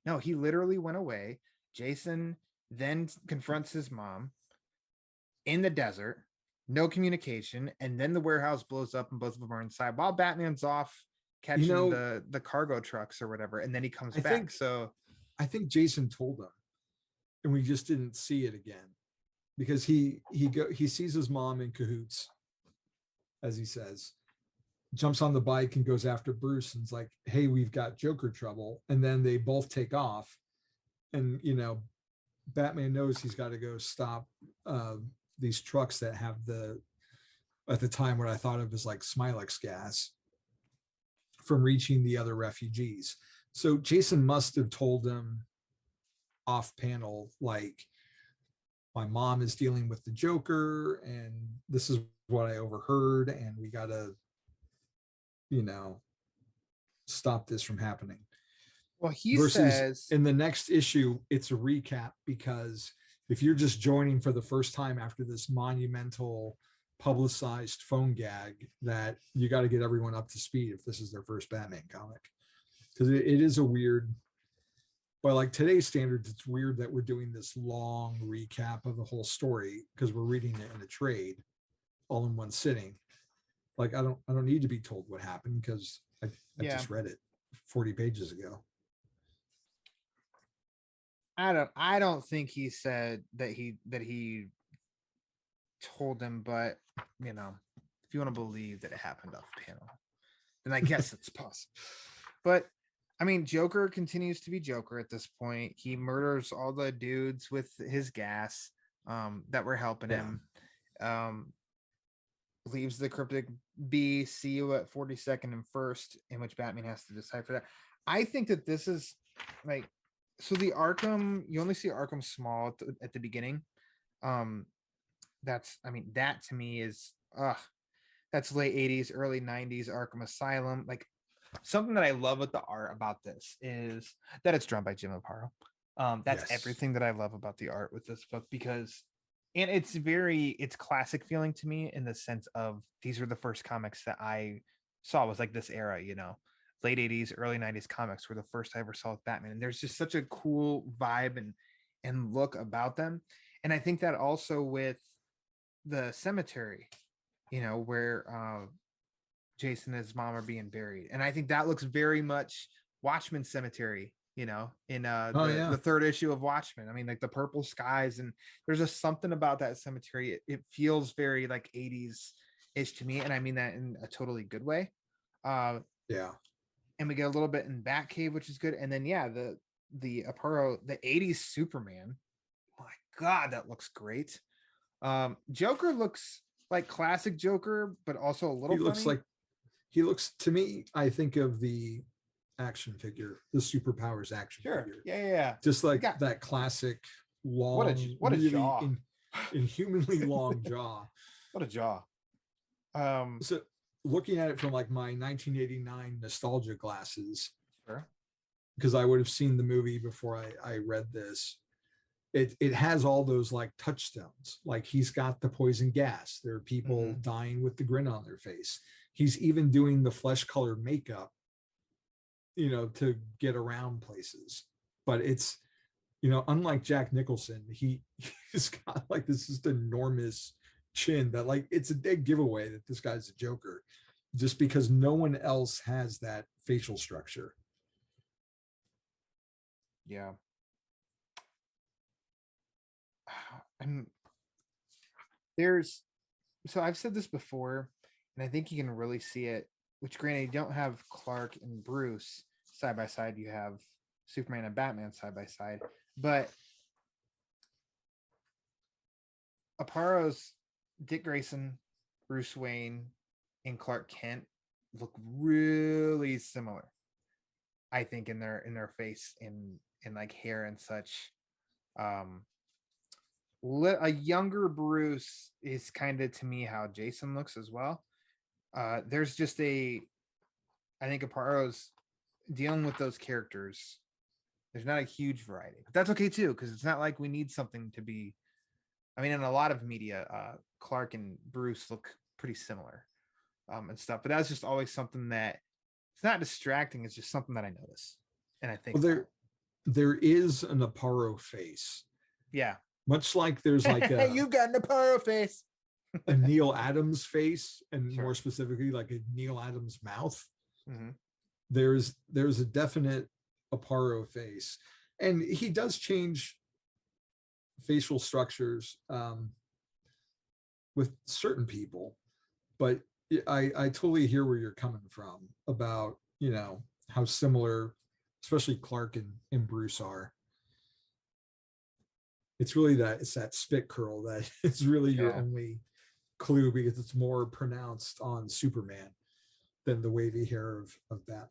No, he literally went away. Jason then confronts his mom in the desert, no communication, and then the warehouse blows up and both of them are inside while Batman's off catching the cargo trucks or whatever, and then he comes back. I think Jason told him, and we just didn't see it again, because he sees his mom in cahoots, as he says, jumps on the bike and goes after Bruce and's like, hey, we've got Joker trouble. And then they both take off, and Batman knows he's got to go stop these trucks that have at the time what I thought of as like Smilex gas from reaching the other refugees. So Jason must have told him off panel, like, my mom is dealing with the Joker and this is what I overheard, and we got to, stop this from happening. Well, he says in the next issue, it's a recap, because if you're just joining for the first time after this monumental publicized phone gag, that you got to get everyone up to speed if this is their first Batman comic. Because it is a weird, by like today's standards, it's weird that we're doing this long recap of the whole story because we're reading it in a trade all in one sitting. Like, I don't need to be told what happened because I just read it 40 pages ago. I don't think he said that he told him, but if you want to believe that it happened off panel, then I guess it's possible. But I mean, Joker continues to be Joker at this point. He murders all the dudes with his gas that were helping him. Leaves the cryptic B, see you at 42nd and 1st, in which Batman has to decipher that. I think that this is like, so the Arkham, you only see Arkham Small at the beginning. That to me is, that's late 80s, early 90s Arkham Asylum. Like, something that I love with the art about this is that it's drawn by Jim Aparo. That's everything that I love about the art with this book, because, and it's classic feeling to me in the sense of these were the first comics that I saw, was like this era, late 80s, early 90s comics were the first I ever saw with Batman. And there's just such a cool vibe and look about them. And I think that also with the cemetery, where Jason and his mom are being buried. And I think that looks very much Watchmen Cemetery, in the third issue of Watchmen. I mean, like the purple skies, and there's just something about that cemetery. It feels very like 80s-ish to me. And I mean that in a totally good way. And we get a little bit in Batcave, which is good. And then, the Aparo, the 80s Superman. My God, that looks great. Joker looks like classic Joker, but also a little he looks to me, I think of the action figure, the Superpowers action figure. Yeah. Just like that classic long, what a really jaw. inhumanly long jaw. What a jaw. looking at it from like my 1989 nostalgia glasses, Sure. because I would have seen the movie before I read this. It has all those like touchstones. Like he's got the poison gas. There are people dying with the grin on their face. He's even doing the flesh colored makeup, to get around places. But it's, unlike Jack Nicholson, he's got like this just enormous chin that like it's a dead giveaway that this guy's a Joker, just because no one else has that facial structure. Yeah. And so I've said this before, and I think you can really see it, which granted, you don't have Clark and Bruce side by side. You have Superman and Batman side by side. But Aparo's Dick Grayson, Bruce Wayne, and Clark Kent look really similar, I think, in their face, in like hair and such. A younger Bruce is kind of, to me, how Jason looks as well. There's just I think Aparo's dealing with those characters. There's not a huge variety, but that's okay too, because it's not like we need something to be. I mean, in a lot of media, Clark and Bruce look pretty similar, and stuff. But that's just always something that it's not distracting. It's just something that I notice, and I think there is an Aparo face. Yeah. Much like there's like you got an Aparo face, a Neil Adams face, and Sure. more specifically, like a Neil Adams mouth. Mm-hmm. There's a definite Aparo face, and he does change facial structures with certain people, but I totally hear where you're coming from about how similar, especially Clark and Bruce are. It's really it's that spit curl that is really your only clue, because it's more pronounced on Superman than the wavy hair of Batman.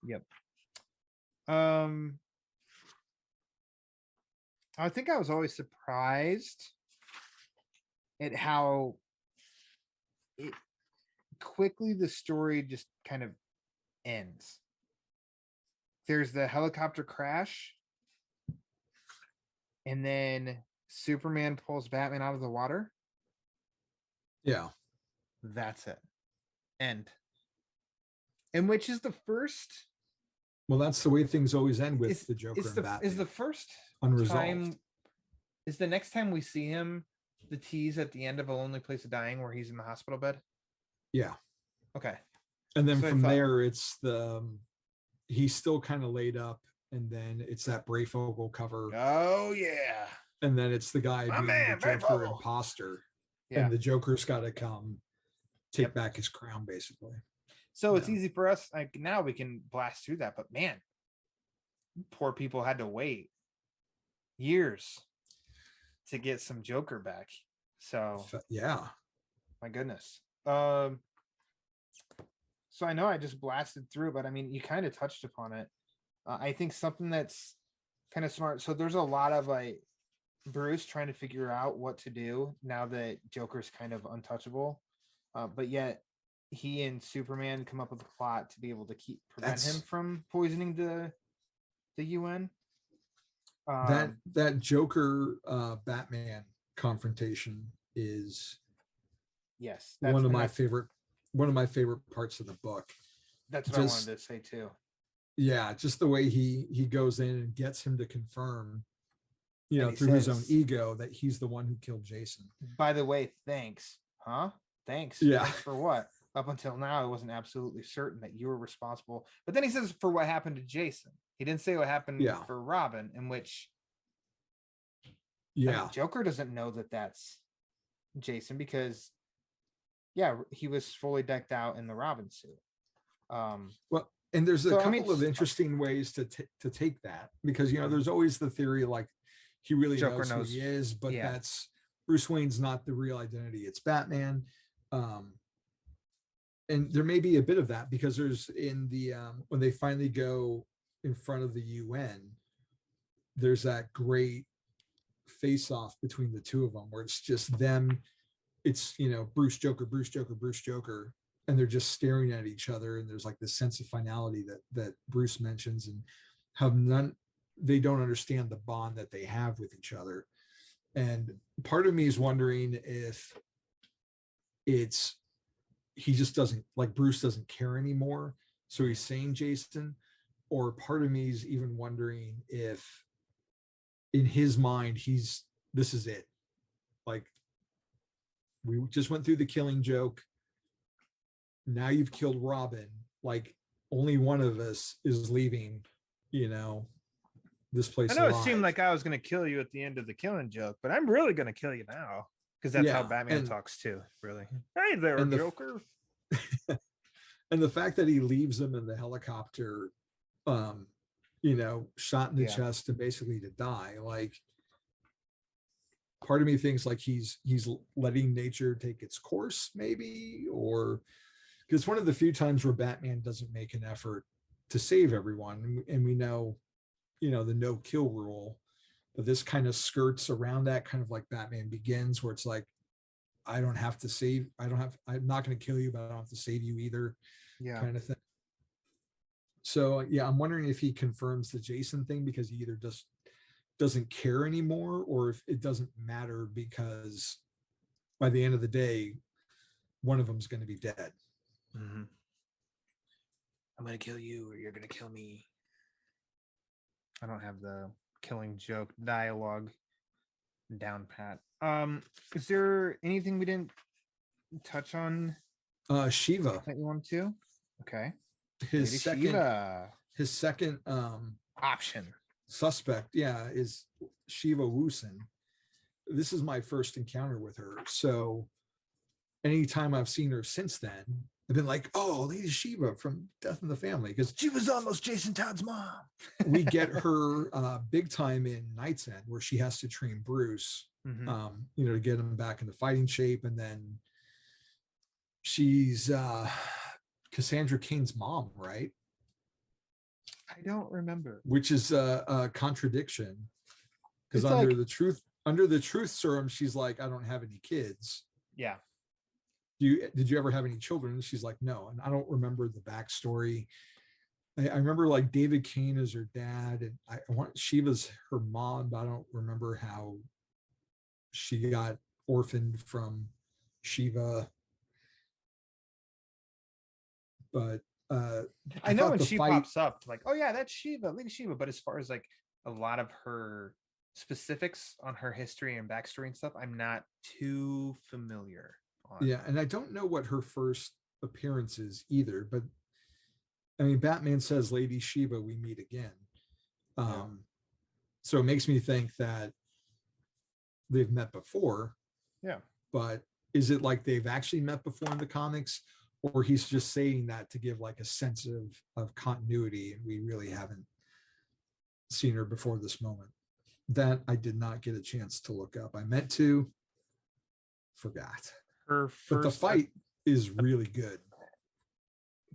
Yep. I think I was always surprised at how quickly the story just kind of ends. There's the helicopter crash, and then Superman pulls Batman out of the water. Yeah. That's it. End. And which is the first. Well, that's the way things always end with the Joker and Batman. Is the first unresolved time, is the next time we see him the tease at the end of A Lonely Place of Dying where he's in the hospital bed? Yeah. Okay. And then from there, it's he's still kind of laid up, and then it's that Brayfogle cover. Oh yeah. And then it's the guy being the Joker Brayfogle. imposter. Yeah. And the Joker's got to come take back his crown, basically. So it's easy for us. Like now we can blast through that, but man, poor people had to wait years to get some Joker back. So yeah, my goodness. So I know I just blasted through, but I mean, you kind of touched upon it. I think something that's kind of smart. So there's a lot of like Bruce trying to figure out what to do now that Joker's kind of untouchable, but yet he and Superman come up with a plot to be able to prevent him from poisoning the UN. That Joker Batman confrontation is one of my favorite parts of the book. That's what I wanted to say too. Yeah, just the way he goes in and gets him to confirm, through his own ego, that he's the one who killed Jason. By the way, thanks. Huh? Thanks. Yeah. Thanks for what? Up until now, I wasn't absolutely certain that you were responsible. But then he says for what happened to Jason. He didn't say what happened for Robin, in which Joker doesn't know that that's Jason because he was fully decked out in the Robin suit. Well, and there's a couple of interesting ways to take that, because there's always the theory like he really knows who he is, but that's Bruce Wayne's not the real identity, it's Batman. And there may be a bit of that, because there's in the when they finally go in front of the UN, there's that great face off between the two of them where it's just them. It's Bruce Joker, Bruce Joker, Bruce Joker, and they're just staring at each other, and there's like this sense of finality that Bruce mentions, and how they don't understand the bond that they have with each other. And part of me is wondering if he just doesn't, like, Bruce doesn't care anymore, so he's saying Jason, or part of me is even wondering if in his mind this is it, like, we just went through the Killing Joke, now you've killed Robin, like, only one of us is leaving, this place I know alive. it seemed like I was going to kill you at the end of the Killing Joke, but I'm really going to kill you now, because that's how Batman talks too, really. Hey there, Joker. And the fact that he leaves him in the helicopter, shot in the chest and basically to die, like, part of me thinks like he's letting nature take its course, maybe, or because it's one of the few times where Batman doesn't make an effort to save everyone, and we know, the no kill rule, but this kind of skirts around that, kind of like Batman Begins, where it's like, I'm not going to kill you, but I don't have to save you either, kind of thing. So yeah, I'm wondering if he confirms the Jason thing because he either just doesn't care anymore, or if it doesn't matter because by the end of the day, one of them is going to be dead. Mm-hmm. I'm going to kill you, or you're going to kill me. I don't have the Killing Joke dialogue down pat. Is there anything we didn't touch on? Shiva that you want to? Okay. His second option suspect, is Shiva Woosen. This is my first encounter with her, so anytime I've seen her since then, I've been like, oh, Lady Shiva from Death in the Family, because she was almost Jason Todd's mom. We get her big time in Night's End, where she has to train Bruce, to get him back into fighting shape, and then she's Cassandra Cain's mom, right? I don't remember. Which is a contradiction, because under the truth serum, she's like, I don't have any kids. Yeah. Did you ever have any children? And she's like, no. And I don't remember the backstory. I remember like David Cain is her dad, and I want Shiva's her mom, but I don't remember how she got orphaned from Shiva. But I know when she pops up, like, oh yeah, that's Shiva, Lady Shiva. But as far as like a lot of her specifics on her history and backstory and stuff, I'm not too familiar on. Yeah, and I don't know what her first appearance is either. But I mean, Batman says, Lady Shiva, we meet again. So it makes me think that they've met before. Yeah. But is it like they've actually met before in the comics, or he's just saying that to give like a sense of continuity, and we really haven't seen her before this moment? That I did not get a chance to look up. I meant to, forgot. But the fight is really good.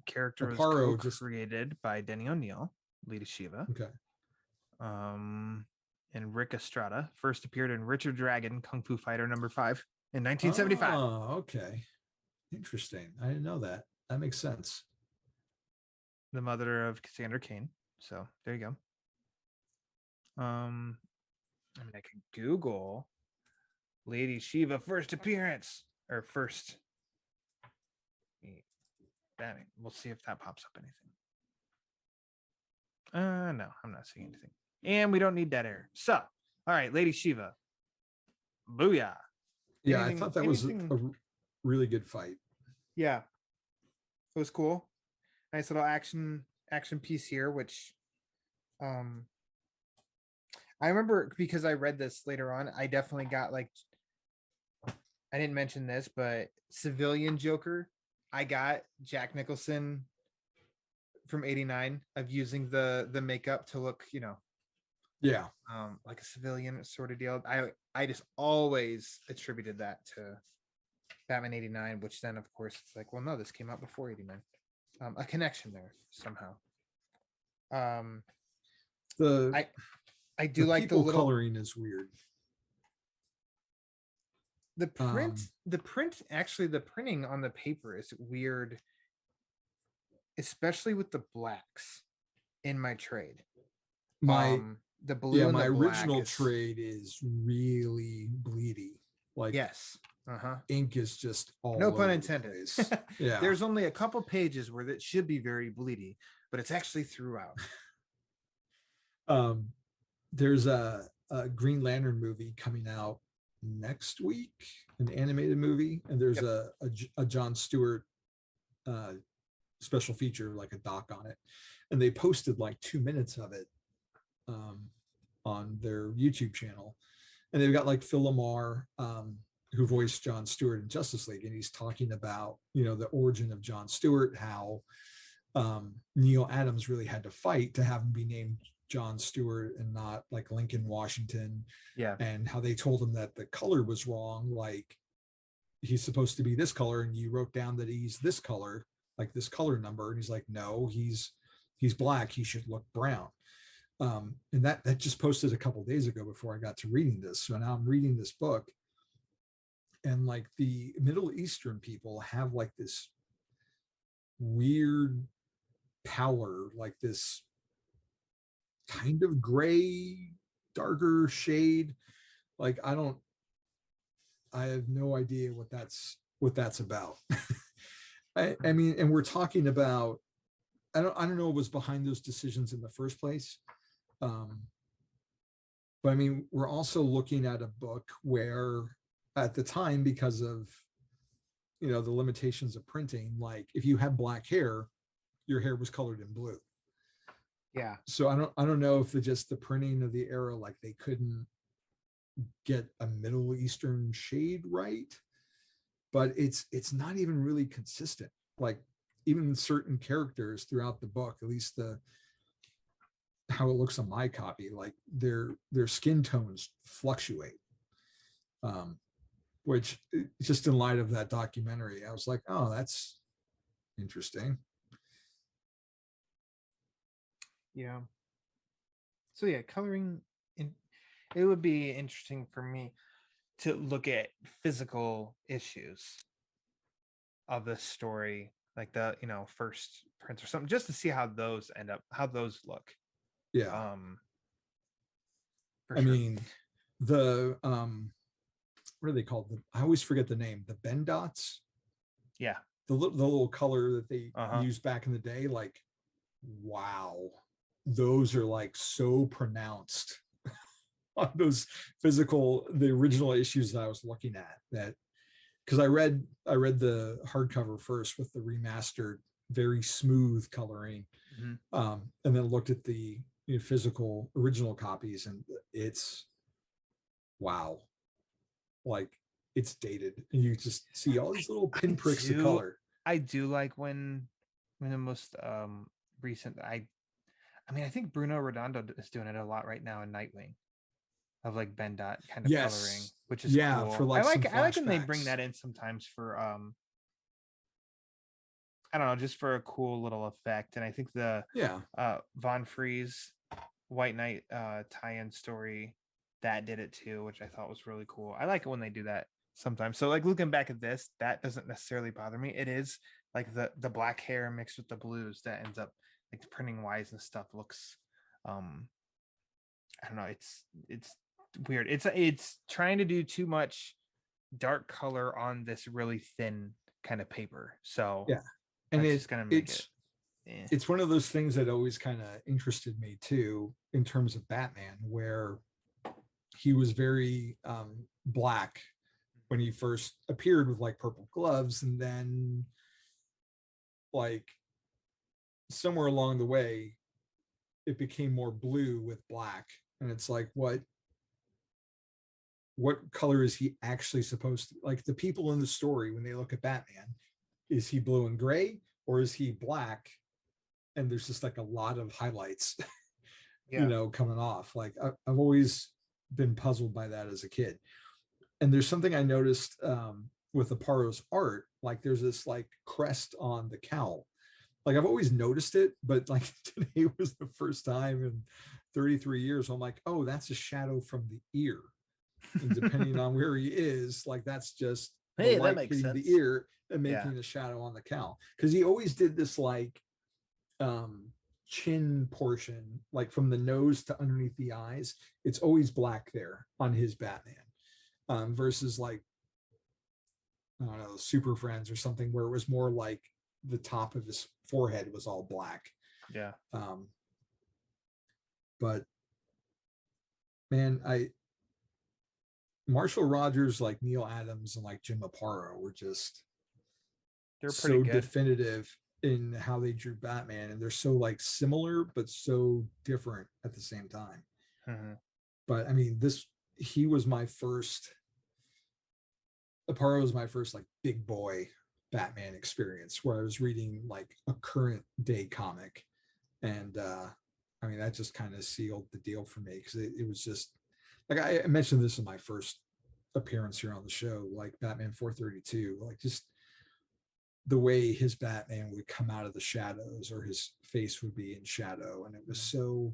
Character Aparo was created by Denny O'Neil, Lady Shiva. Okay. And Rick Estrada first appeared in Richard Dragon, Kung Fu Fighter #5 in 1975. Oh, okay. Interesting. I didn't know that. That makes sense. The mother of Cassandra Cain. So there you go. I mean, I could Google Lady Shiva first appearance or first. Batman. We'll see if that pops up anything. No, I'm not seeing anything. And we don't need dead air. So, all right, Lady Shiva. Booyah. Yeah, I thought that was a really good fight. Yeah. It was cool. Nice little action piece here, which I remember because I read this later on. I definitely got like, I didn't mention this, but civilian Joker. I got Jack Nicholson from '89 of using the makeup to look, like a civilian sort of deal. I just always attributed that to Batman '89, which then of course it's like, well, no, this came out before '89. A connection there somehow. I do like the little coloring is weird. The printing on the paper is weird, especially with the blacks in my trade. My The blue and my the black original is, trade is really bleedy. Like yes. Uh-huh. ink is just all No pun over the intended. place. Yeah. There's only a couple pages where it should be very bleedy, but it's actually throughout. There's a Green Lantern movie coming out next week, an animated movie, and there's a Jon Stewart special feature, like a doc on it, and they posted like 2 minutes of it on their YouTube channel, and they've got like Phil Lamar, who voiced Jon Stewart in Justice League, and he's talking about, you know, the origin of Jon Stewart, how Neil Adams really had to fight to have him be named Jon Stewart and not like Lincoln Washington. Yeah. And how they told him that the color was wrong, like he's supposed to be this color, and you wrote down that he's this color, like this color number, and he's like, no, he's black, he should look brown. And that just posted a couple days ago before I got to reading this. So now I'm reading this book, and like the Middle Eastern people have like this weird pallor, like this kind of gray, darker shade. Like I have no idea what that's about. I mean, and we're talking about, I don't know what was behind those decisions in the first place. But I mean, we're also looking at a book where at the time, because of, you know, the limitations of printing, like if you had black hair, your hair was colored in blue. Yeah. So I don't know if just the printing of the era, like they couldn't get a Middle Eastern shade right, but it's not even really consistent. Like even certain characters throughout the book, at least how it looks on my copy, like their skin tones fluctuate. Which just in light of that documentary, I was like, oh, that's interesting. Yeah. So yeah, coloring in, it would be interesting for me to look at physical issues of the story, like the, you know, first prints or something, just to see how those look. Yeah. For I sure. mean, the what are they called? I always forget the name. The Ben dots. Yeah. The little color that they Uh-huh. used back in the day. Like, wow, those are like so pronounced on those the original issues that I was looking at. That because I read the hardcover first with the remastered, very smooth coloring, and then looked at the, you know, physical original copies, and it's wow. Like it's dated, and you just see all these little pinpricks of color. I do like when the most recent, I mean, I think Bruno Redondo is doing it a lot right now in Nightwing, of like Ben dot kind of coloring, which is cool. For like I like when they bring that in sometimes for I don't know, just for a cool little effect. And I think the Von Fries White Knight tie-in story, that did it too, which I thought was really cool. I like it when they do that sometimes. So like looking back at this, that doesn't necessarily bother me. It is like the black hair mixed with the blues that ends up like the printing wise and stuff looks I don't know, it's weird. It's trying to do too much dark color on this really thin kind of paper. So yeah, and it's gonna make it. It's one of those things that always kind of interested me too, in terms of Batman, where he was very black when he first appeared with like purple gloves, and then like somewhere along the way it became more blue with black, and it's like what color is he actually supposed to, like the people in the story when they look at Batman, is he blue and gray or is he black? And there's just like a lot of highlights you know, coming off. Like I've always been puzzled by that as a kid. And there's something I noticed with Aparo's art, like there's this like crest on the cowl. Like I've always noticed it, but like today was the first time in 33 years I'm like, oh, that's a shadow from the ear. And depending on where he is, like that's just the Hey, that light makes hitting sense. the ear and Yeah. making the shadow on the cowl. Because he always did this like chin portion, like from the nose to underneath the eyes. It's always black there on his Batman, versus like, I don't know, Super Friends or something where it was more like the top of his forehead was all black. Yeah. But man, Marshall Rogers, like Neil Adams and like Jim Aparo were just They're pretty so good. definitive in how they drew Batman, and they're so like similar but so different at the same time. Mm-hmm. But I mean, he was my first. Aparo was my first like big boy Batman experience where I was reading like a current day comic, and I mean that just kind of sealed the deal for me, because it was just like I mentioned this in my first appearance here on the show, like Batman 432, like just the way his Batman would come out of the shadows or his face would be in shadow, and it was so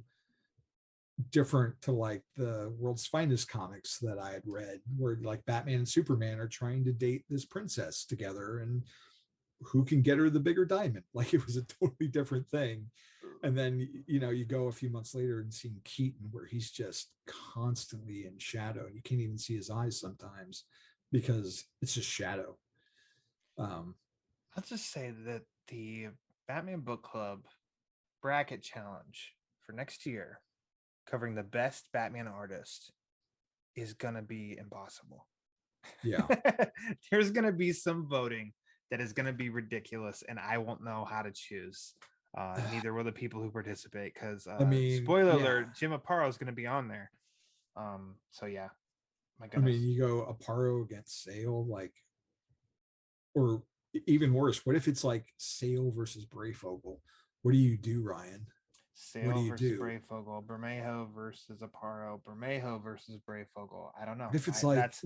different to like the World's Finest comics that I had read, where like Batman and Superman are trying to date this princess together, and who can get her the bigger diamond. Like it was a totally different thing. And then, you know, you go a few months later and seeing Keaton, where he's just constantly in shadow, and you can't even see his eyes sometimes because it's just shadow. Let's just say that the Batman Book Club bracket challenge for next year, covering the best Batman artist, is gonna be impossible. Yeah. There's gonna be some voting that is gonna be ridiculous, and I won't know how to choose. Neither will the people who participate, because I mean, spoiler yeah. alert, Jim Aparo is gonna be on there. So yeah, my I goodness. mean, you go Aparo against Sale, like, or even worse, what if it's like Sale versus Brayfogle? What do you do, Ryan? What do Sale you versus do? Brayfogle, Bermejo versus Aparo, Bermejo versus Brayfogle. I don't know. What if it's like that's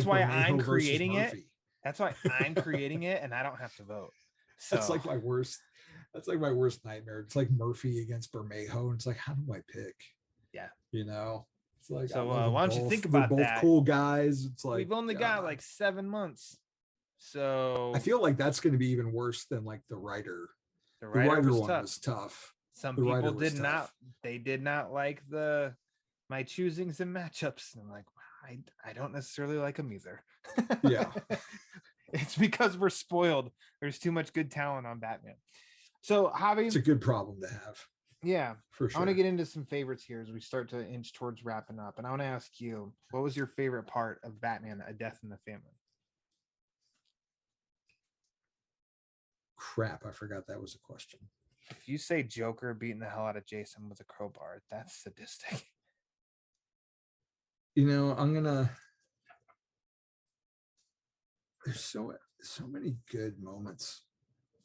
why Bermejo I'm versus creating it. Murphy? That's why I'm creating it, and I don't have to vote. So That's like my worst. That's like my worst nightmare. It's like Murphy against Bermejo, and it's like, how do I pick? Yeah, You know, it's like, so I love them why don't you both. think They're about both that? cool guys. It's like, we've only got like 7 months, so I feel like that's going to be even worse than like the writer. the The writer was one tough. was tough. Some The people writer was did not. tough. They did not like my choosings and matchups. And I'm like, I don't necessarily like them either. Yeah. It's because we're spoiled. There's too much good talent on Batman. So Javi, It's a good problem to have. Yeah, for I sure. want to get into some favorites here as we start to inch towards wrapping up. And I want to ask you, what was your favorite part of Batman: A Death in the Family? Crap, I forgot that was a question. If you say Joker beating the hell out of Jason with a crowbar, that's sadistic. You know, I'm gonna. There's so many good moments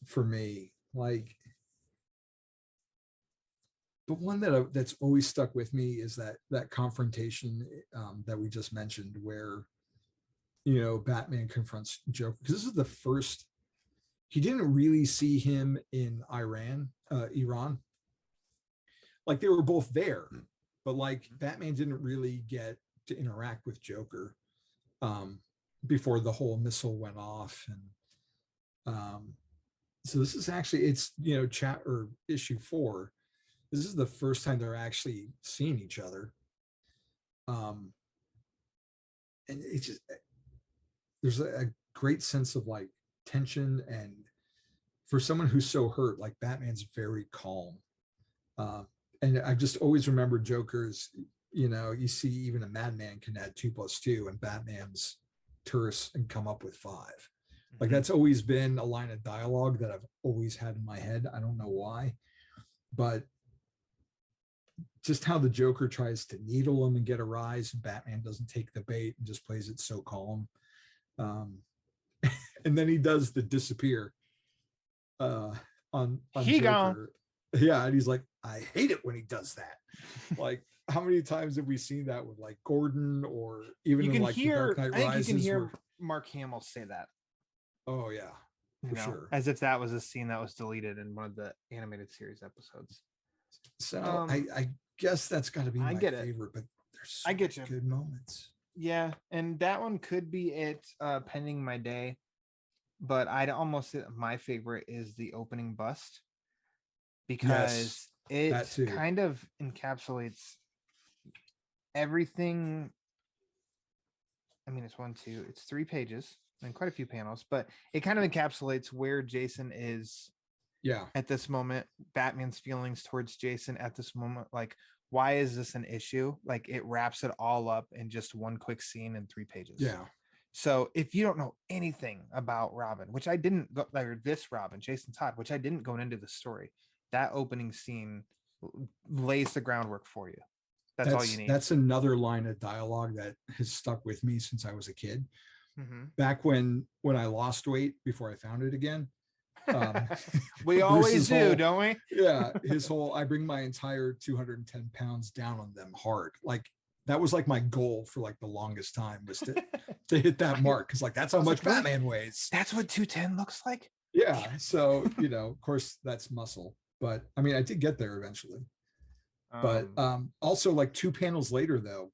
for me. Like, but one that's always stuck with me is that confrontation that we just mentioned, where, you know, Batman confronts Joker, because this is the first. He didn't really see him in Iran. Like they were both there, but like Batman didn't really get to interact with Joker before the whole missile went off. And so this is actually, it's, you know, issue 4. This is the first time they're actually seeing each other. And it's just, there's a great sense of like tension, and for someone who's so hurt, like Batman's very calm. And I just always remember Joker's, you know, you see even a madman can add 2 + 2, and Batman's terse and come up with 5. Like that's always been a line of dialogue that I've always had in my head. I don't know why, but just how the Joker tries to needle him and get a rise, and Batman doesn't take the bait and just plays it so calm. And then he does the disappear on He Joker. gone. Yeah, and he's like, I hate it when he does that. Like, how many times have we seen that with like Gordon, or even You in can like hear, the Dark Knight I think Rises? you can hear where, Mark Hamill say that. oh yeah, You for know, sure. as if that was a scene that was deleted in one of the animated series episodes. So I guess that's got to be my get it. favorite, but there's I get you. good moments. Yeah, and that one could be it, pending my day. But I'd almost say my favorite is the opening bust Yes, because that it too. kind of encapsulates everything. I mean, it's 3 pages and quite a few panels, but it kind of encapsulates where Jason is Yeah, at this moment, Batman's feelings towards Jason at this moment. Like, why is this an issue? Like, it wraps it all up in just one quick scene in 3 pages. yeah. So if you don't know anything about Robin, which I didn't go, like this Robin, Jason Todd, which I didn't go into the story, that opening scene lays the groundwork for you. That's all you need. That's another line of dialogue that has stuck with me since I was a kid. Mhm. Back when I lost weight before I found it again. Um, We always do, whole, don't we? yeah, his whole I bring my entire 210 pounds down on them hard. Like that was like my goal for like the longest time was to hit that mark because like that's how much like, really? Batman weighs. That's what 210 looks like. Yeah, so of course that's muscle, but I mean I did get there eventually. But also like 2 panels later though,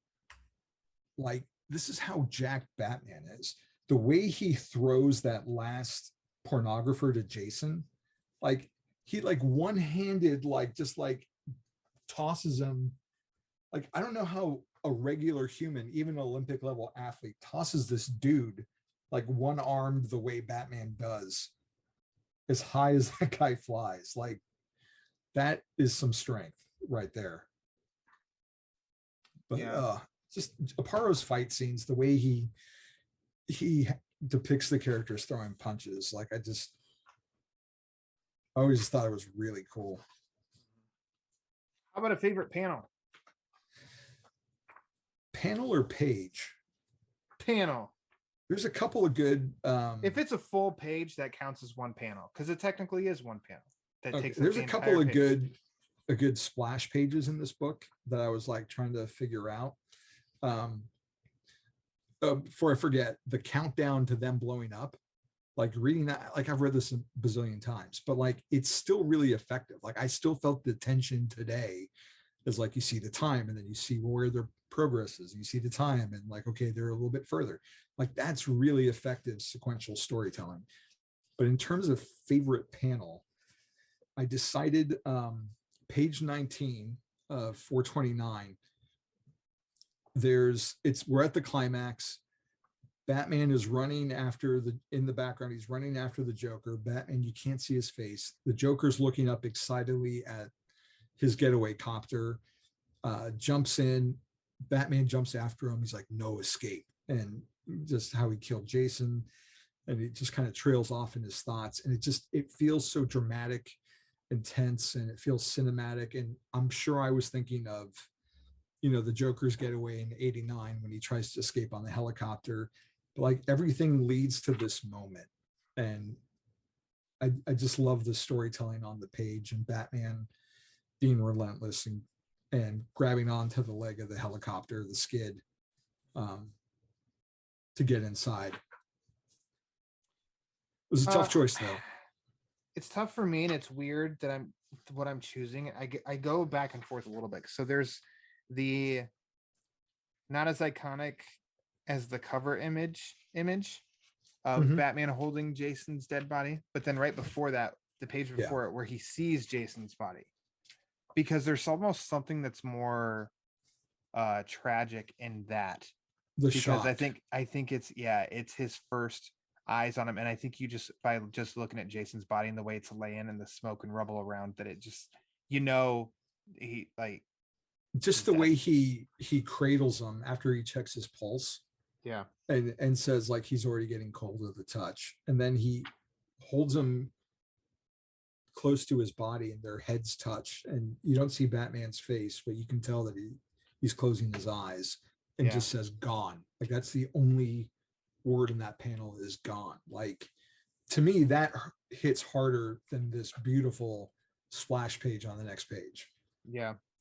like this is how jacked Batman is. The way he throws that last pornographer to Jason, like he like one-handed like just like tosses him. Like I don't know how a regular human, even an Olympic level athlete, tosses this dude like one-armed the way Batman does, as high as that guy flies. Like that is some strength right there. But Yeah. just Aparo's fight scenes, the way he depicts the characters throwing punches, like I always thought it was really cool. How about a favorite panel? Panel or page? Panel. There's a couple of good. If it's a full page, that counts as one panel because it technically is one panel. That takes. There's a couple of good splash pages in this book that I was like trying to figure out. Before I forget, the countdown to them blowing up, like reading that, like I've read this a bazillion times, but like it's still really effective. Like I still felt the tension today is like you see the time and then you see where their progress is, you see the time and like, okay, they're a little bit further. Like that's really effective sequential storytelling. But in terms of favorite panel, I decided page 19 of 429. We're at the climax. Batman is running in the background, he's running after the Joker. Batman, you can't see his face. The Joker's looking up excitedly at his getaway copter, jumps in. Batman jumps after him. He's like, no escape. And just how he killed Jason. And he just kind of trails off in his thoughts. And it feels so dramatic, intense, and it feels cinematic. And I'm sure I was thinking of, the Joker's getaway in 89 when he tries to escape on the helicopter. But like everything leads to this moment. And I just love the storytelling on the page and Batman being relentless and grabbing onto the leg of the helicopter, the skid, to get inside. It was a tough choice though. It's tough for me, and it's weird that what I'm choosing. I go back and forth a little bit. So there's the not as iconic as the cover image of Batman holding Jason's dead body, but then right before that, the page before it, where he sees Jason's body, because there's almost something that's more tragic in that. Because shock. I think it's his first eyes on him, and I think you just by just looking at Jason's body and the way it's laying and the smoke and rubble around, that it just he like just the way he cradles him after he checks his pulse, and says like he's already getting cold to the touch, and then he holds him close to his body and their heads touch, and you don't see Batman's face, but you can tell that he's closing his eyes and just says gone. Like that's the only word in that panel is gone. Like to me that hits harder than this beautiful splash page on the next page.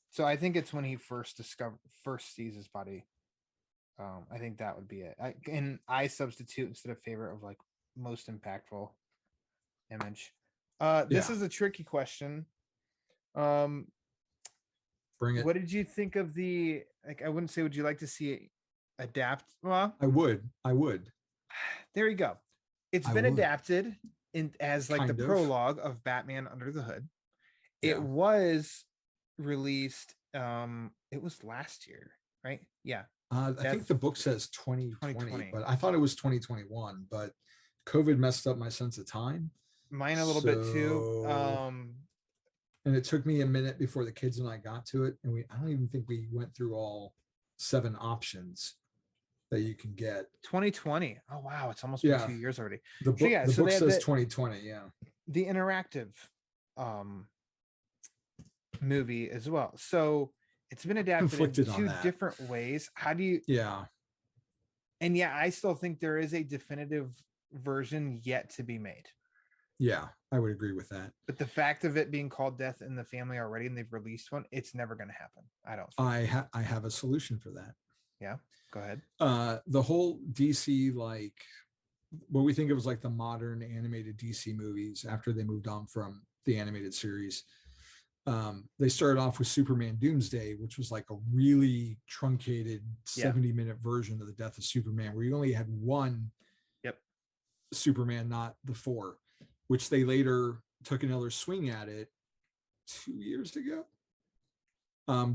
So I think it's when he first sees his body. I think that would be it. I substitute instead of favorite of like most impactful image. This is a tricky question. Bring it. What did you think of I wouldn't say would you like to see adapt. Well, I would. there you go. It's I been would. adapted as like the Kind of. prologue of Batman Under the Hood. It Yeah. was released. It was last year, right? Yeah. I think the book says 2020, 2020. but I thought it was 2021. But COVID messed up my sense of time. Mine a little bit too. And it took me a minute before the kids and I got to it, and I don't even think we went through all 7 options that you can get. 2020. Oh wow, it's almost been 2 years already. The book, the book says 2020. Yeah. The interactive movie as well. So it's been adapted in 2 different ways. How do you? Yeah. And yeah, I still think there is a definitive version yet to be made. Yeah, I would agree with that. But the fact of it being called Death in the Family already, and they've released one, it's never going to happen. I don't think. I have a solution for that. Yeah, go ahead. The whole DC, like what we think of as like the modern animated DC movies after they moved on from the animated series. They started off with Superman Doomsday, which was like a really truncated 70-minute version of the death of Superman, where you only had one Superman, not the 4, which they later took another swing at it 2 years ago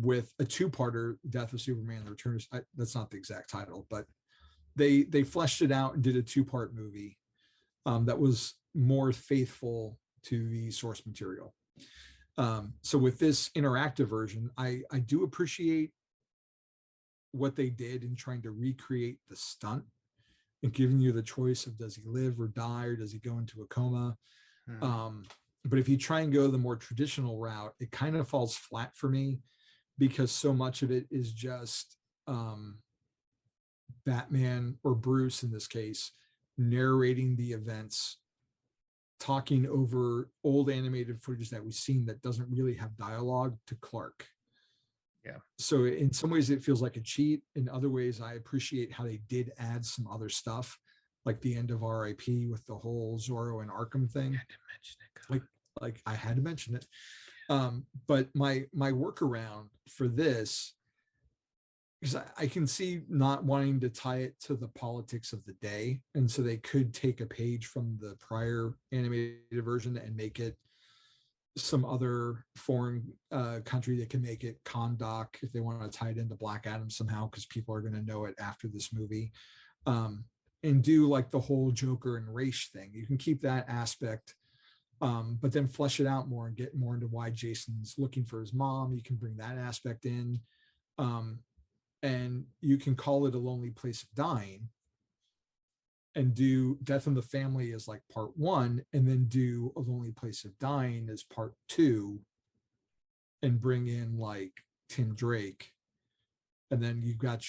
with a 2-parter, Death of Superman, The Return of, that's not the exact title, but they fleshed it out and did a 2-part movie that was more faithful to the source material. So with this interactive version, I do appreciate what they did in trying to recreate the stunt and giving you the choice of does he live or die, or does he go into a coma? But if you try and go the more traditional route, it kind of falls flat for me because so much of it is just Batman, or Bruce in this case, narrating the events, talking over old animated footage that we've seen that doesn't really have dialogue to Clark. Yeah. So in some ways it feels like a cheat. In other ways, I appreciate how they did add some other stuff, like the end of R.I.P. with the whole Zorro and Arkham thing. I had to mention it. Like I had to mention it. But my workaround for this, because I can see not wanting to tie it to the politics of the day. And so they could take a page from the prior animated version and make it some other foreign country that can make it Kahndaq if they want to tie it into Black Adam somehow, because people are going to know it after this movie. And do like the whole Joker and race thing. You can keep that aspect, but then flesh it out more and get more into why Jason's looking for his mom. You can bring that aspect in. And you can call it A Lonely Place of Dying and do Death in the Family as like part 1, and then do A Lonely Place of Dying as part 2, and bring in like Tim Drake. And then you've got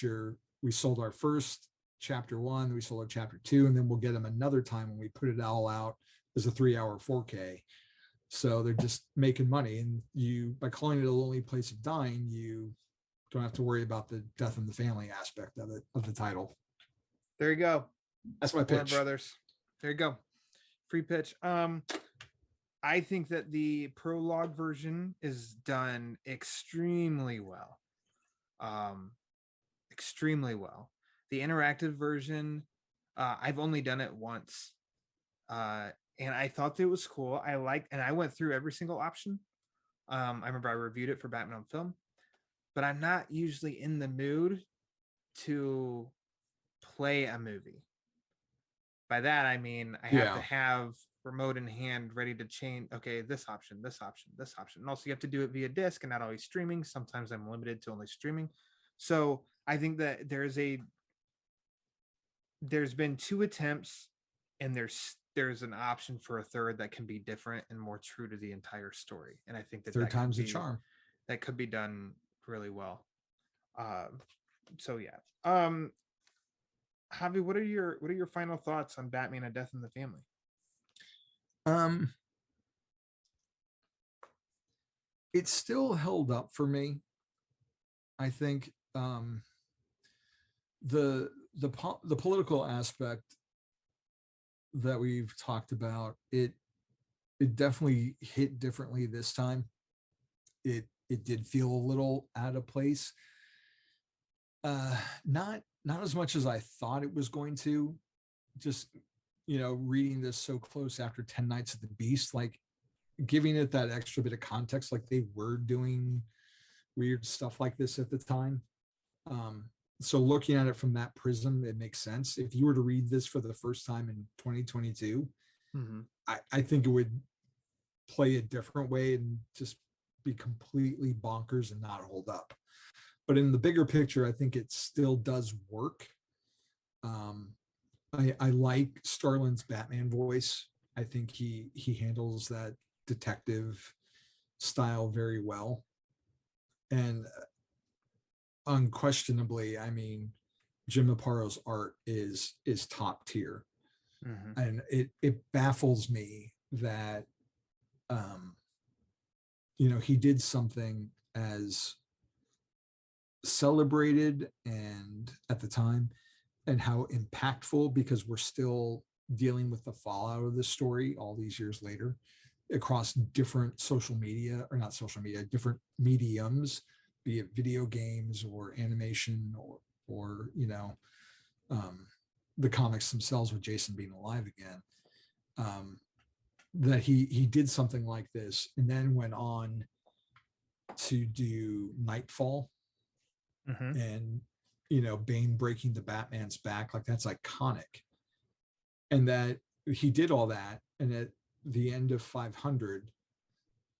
we sold our first chapter 1, we sold our chapter 2, and then we'll get them another time when we put it all out as a 3-hour 4K. So they're just making money. And by calling it A Lonely Place of Dying, you don't have to worry about the Death in the Family aspect of the title. There you go. That's my pitch. Warner Brothers. There you go. Free pitch. I think that the prologue version is done extremely well. Extremely well. The interactive version, I've only done it once. And I thought it was cool. And I went through every single option. I remember I reviewed it for Batman on Film. But I'm not usually in the mood to play a movie. By that, I mean, I have to have remote in hand ready to change. Okay, this option, this option, this option. And also you have to do it via disc and not always streaming. Sometimes I'm limited to only streaming. So I think that there's been 2 attempts, and there's an option for a third that can be different and more true to the entire story. And I think that third time's a charm. That could be done really well. So yeah. Javi, what are your final thoughts on Batman: A Death in the Family? It still held up for me. I think the political aspect that we've talked about, it definitely hit differently this time. It did feel a little out of place. Not not as much as I thought it was going to. Just, reading this so close after 10 Nights at the Beast, like giving it that extra bit of context, like they were doing weird stuff like this at the time. So looking at it from that prism, it makes sense. If you were to read this for the first time in 2022, I think it would play a different way and just be completely bonkers and not hold up. But in the bigger picture, I think it still does work. I like Starlin's Batman voice. I think he handles that detective style very well. And unquestionably, I mean, Jim Aparo's art is top tier. And it baffles me that he did something as celebrated and at the time, and how impactful, because we're still dealing with the fallout of this story all these years later across different social media, or not social media, different mediums, be it video games or animation or the comics themselves, with Jason being alive again. That he did something like this and then went on to do Nightfall, and Bane breaking the Batman's back, like that's iconic. And that he did all that, and at the end of 500,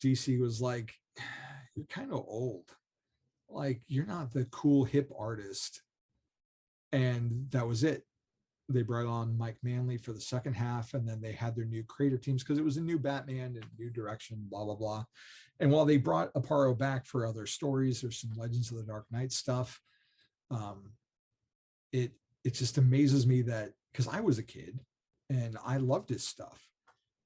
DC was like, you're kind of old, like you're not the cool hip artist. And that was it. They brought on Mike Manley for the second half, and then they had their new creator teams because it was a new Batman and new direction, blah blah blah. And while they brought Aparo back for other stories, there's some Legends of the Dark Knight stuff. It just amazes me that, because I was a kid and I loved his stuff,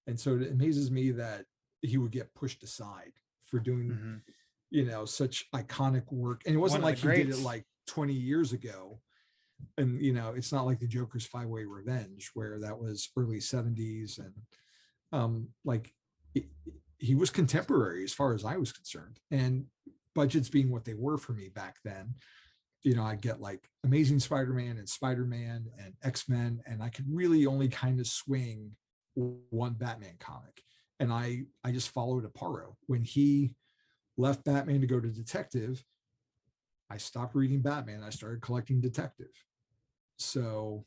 and so it amazes me that he would get pushed aside for doing such iconic work. And it wasn't like he did it like 20 years ago. And it's not like the Joker's 5-Way Revenge, where that was early 70s, and he was contemporary as far as I was concerned. And budgets being what they were for me back then, I'd get like Amazing Spider-Man and X-Men, and I could really only kind of swing one Batman comic. And I just followed Aparo. When he left Batman to go to detective, I stopped reading Batman. I started collecting detective. So,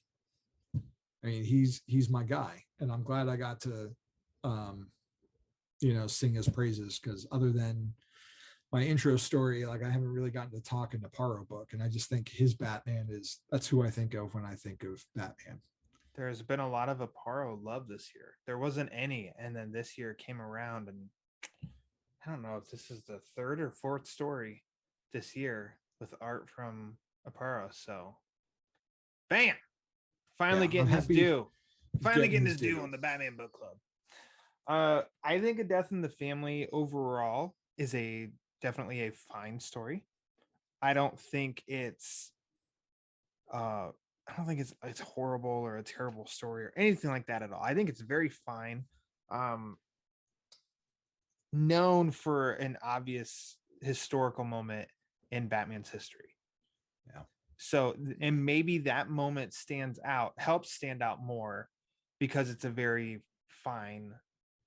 I mean, he's my guy, and I'm glad I got to, sing his praises, because other than my intro story, like I haven't really gotten to talk in the Aparo book, and I just think his Batman that's who I think of when I think of Batman. There's been a lot of Aparo love this year. There wasn't any, and then this year came around, and I don't know if this is the third or fourth story this year with art from Aparo. So, bam! Finally getting his due. Finally getting his due on the Batman Book Club. I think A Death in the Family overall is definitely a fine story. I don't think it's it's horrible or a terrible story or anything like that at all. I think it's very fine. Known for an obvious historical moment in Batman's history. Yeah. So, and maybe that moment helps stand out more because it's a very fine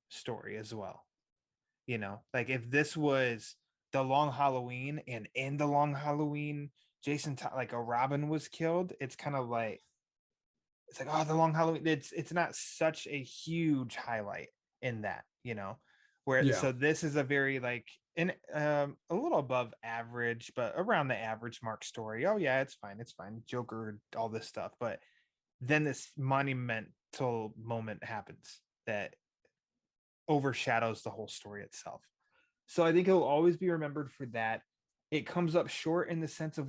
story as well. Like if this was The Long Halloween, and in The Long Halloween, Jason Todd, like a Robin was killed, it's kind of like, it's like, oh, The Long Halloween. It's not such a huge highlight in that, so this is a very like a little above average, but around the average mark story. Oh yeah, it's fine. Joker, all this stuff. But then this monumental moment happens that overshadows the whole story itself. So I think he'll always be remembered for that. It comes up short in the sense of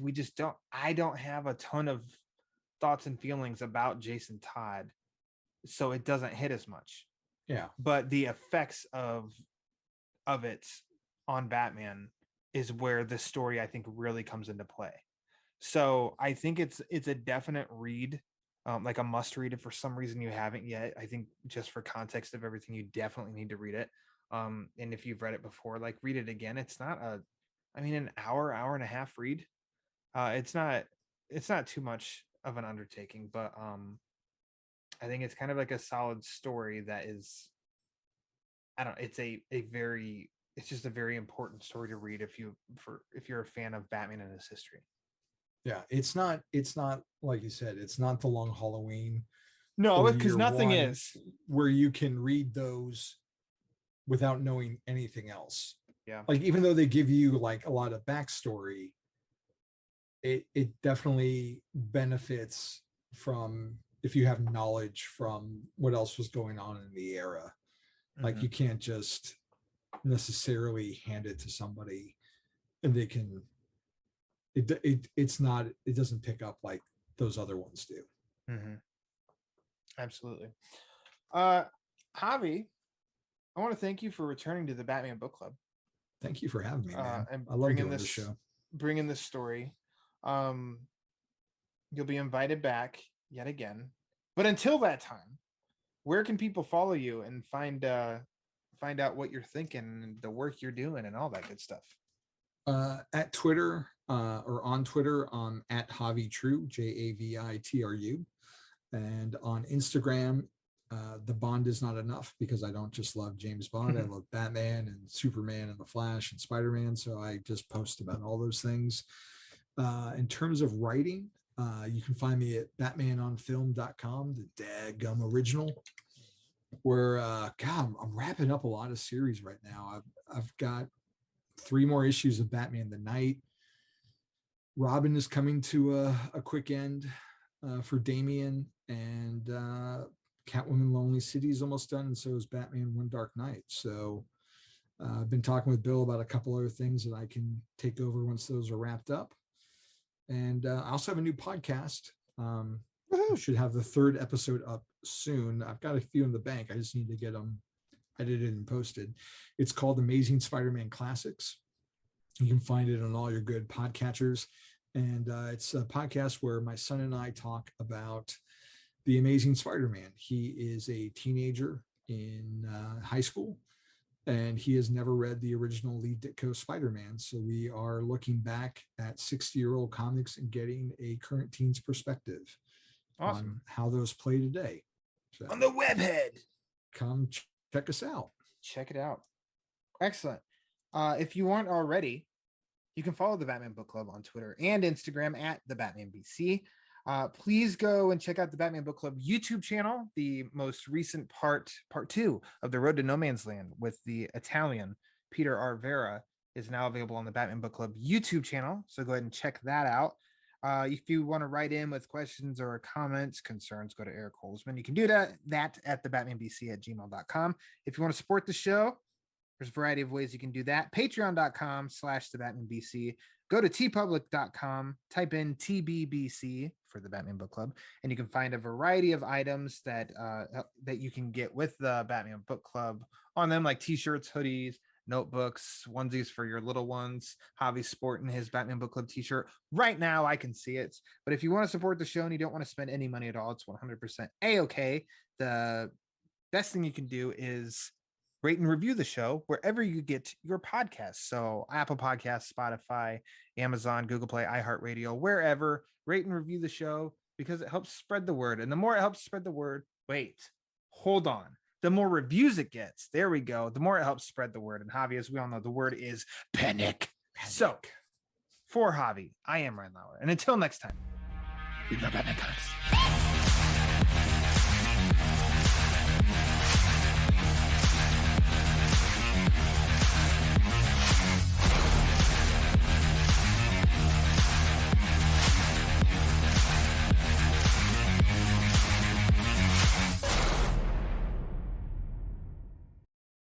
I don't have a ton of thoughts and feelings about Jason Todd, so it doesn't hit as much. Yeah. But the effects of it on Batman is where the story, I think, really comes into play. So I think it's a definite read, like a must read. If for some reason you haven't yet, I think just for context of everything, you definitely need to read it. And if you've read it before, like read it again. It's not an hour and a half read. It's not it's not too much of an undertaking, but I think it's kind of like a solid story that is, I don't, it's it's just a very important story to read if you're a fan of Batman and his history. Yeah, it's not like you said, it's not the Long Halloween. No, or because Year nothing One, is. where you can read those without knowing anything else. Yeah. Like, even though they give you like a lot of backstory, it definitely benefits from if you have knowledge from what else was going on in the era. Like, you can't just necessarily hand it to somebody and they can it doesn't pick up like those other ones do. Absolutely. Javi, I want to thank you for returning to the Batman Book Club. Thank you for having me, man. And I love doing this show. Bringing this story. You'll be invited back yet again. But until that time, where can people follow you and find out what you're thinking and the work you're doing and all that good stuff? At Twitter, or on Twitter, at Javi True, JAVITRU. And on Instagram, The Bond Is Not Enough, because I don't just love James Bond. I love Batman and Superman and the Flash and Spider-Man. So I just post about all those things. In terms of writing, you can find me at batmanonfilm.com, the daggum original, where God, I'm wrapping up a lot of series right now. I've got 3 more issues of Batman the Night. Robin is coming to a quick end for Damian, and Catwoman Lonely City is almost done, and so is Batman One Dark Knight. So I've been talking with Bill about a couple other things that I can take over once those are wrapped up. And I also have a new podcast. Should have the 3rd episode up soon. I've got a few in the bank. I just need to get them edited and posted. It's called Amazing Spider-Man Classics. You can find it on all your good podcatchers. And it's a podcast where my son and I talk about the Amazing Spider-Man. He is a teenager in high school, and he has never read the original Lee Ditko Spider-Man. So we are looking back at 60-year-old comics and getting a current teen's perspective on how those play today. So, on the webhead. Come check us out. Check it out. Excellent. If you aren't already, you can follow the Batman Book Club on Twitter and Instagram at the Batman BC. Please go and check out the Batman Book Club YouTube channel. The most recent part 2 of the Road to No Man's Land with the Italian Peter R. Vera is now available on the Batman Book Club YouTube channel. So go ahead and check that out. If you want to write in with questions or comments, concerns, go to Eric Holzman. You can do that at thebatmanbc@gmail.com. If you want to support the show, there's a variety of ways you can do that. Patreon.com/thebatmanbc. Go to tpublic.com, type in TBBC for the Batman Book Club, and you can find a variety of items that you can get with the Batman Book Club on them, like t-shirts, hoodies, notebooks, onesies for your little ones. Javi's sporting his Batman Book Club t-shirt right now. I can see it. But if you want to support the show and you don't want to spend any money at all, it's 100% A-okay. The best thing you can do is rate and review the show wherever you get your podcasts. So Apple Podcasts, Spotify, Amazon, Google Play, iHeartRadio, wherever. Rate and review the show because it helps spread the word. And the more it helps spread the word, hold on. The more reviews it gets, there we go, the more it helps spread the word. And Javi, as we all know, the word is panic. So for Javi, I am Ryan Lauer. And until next time, we love Batman comics.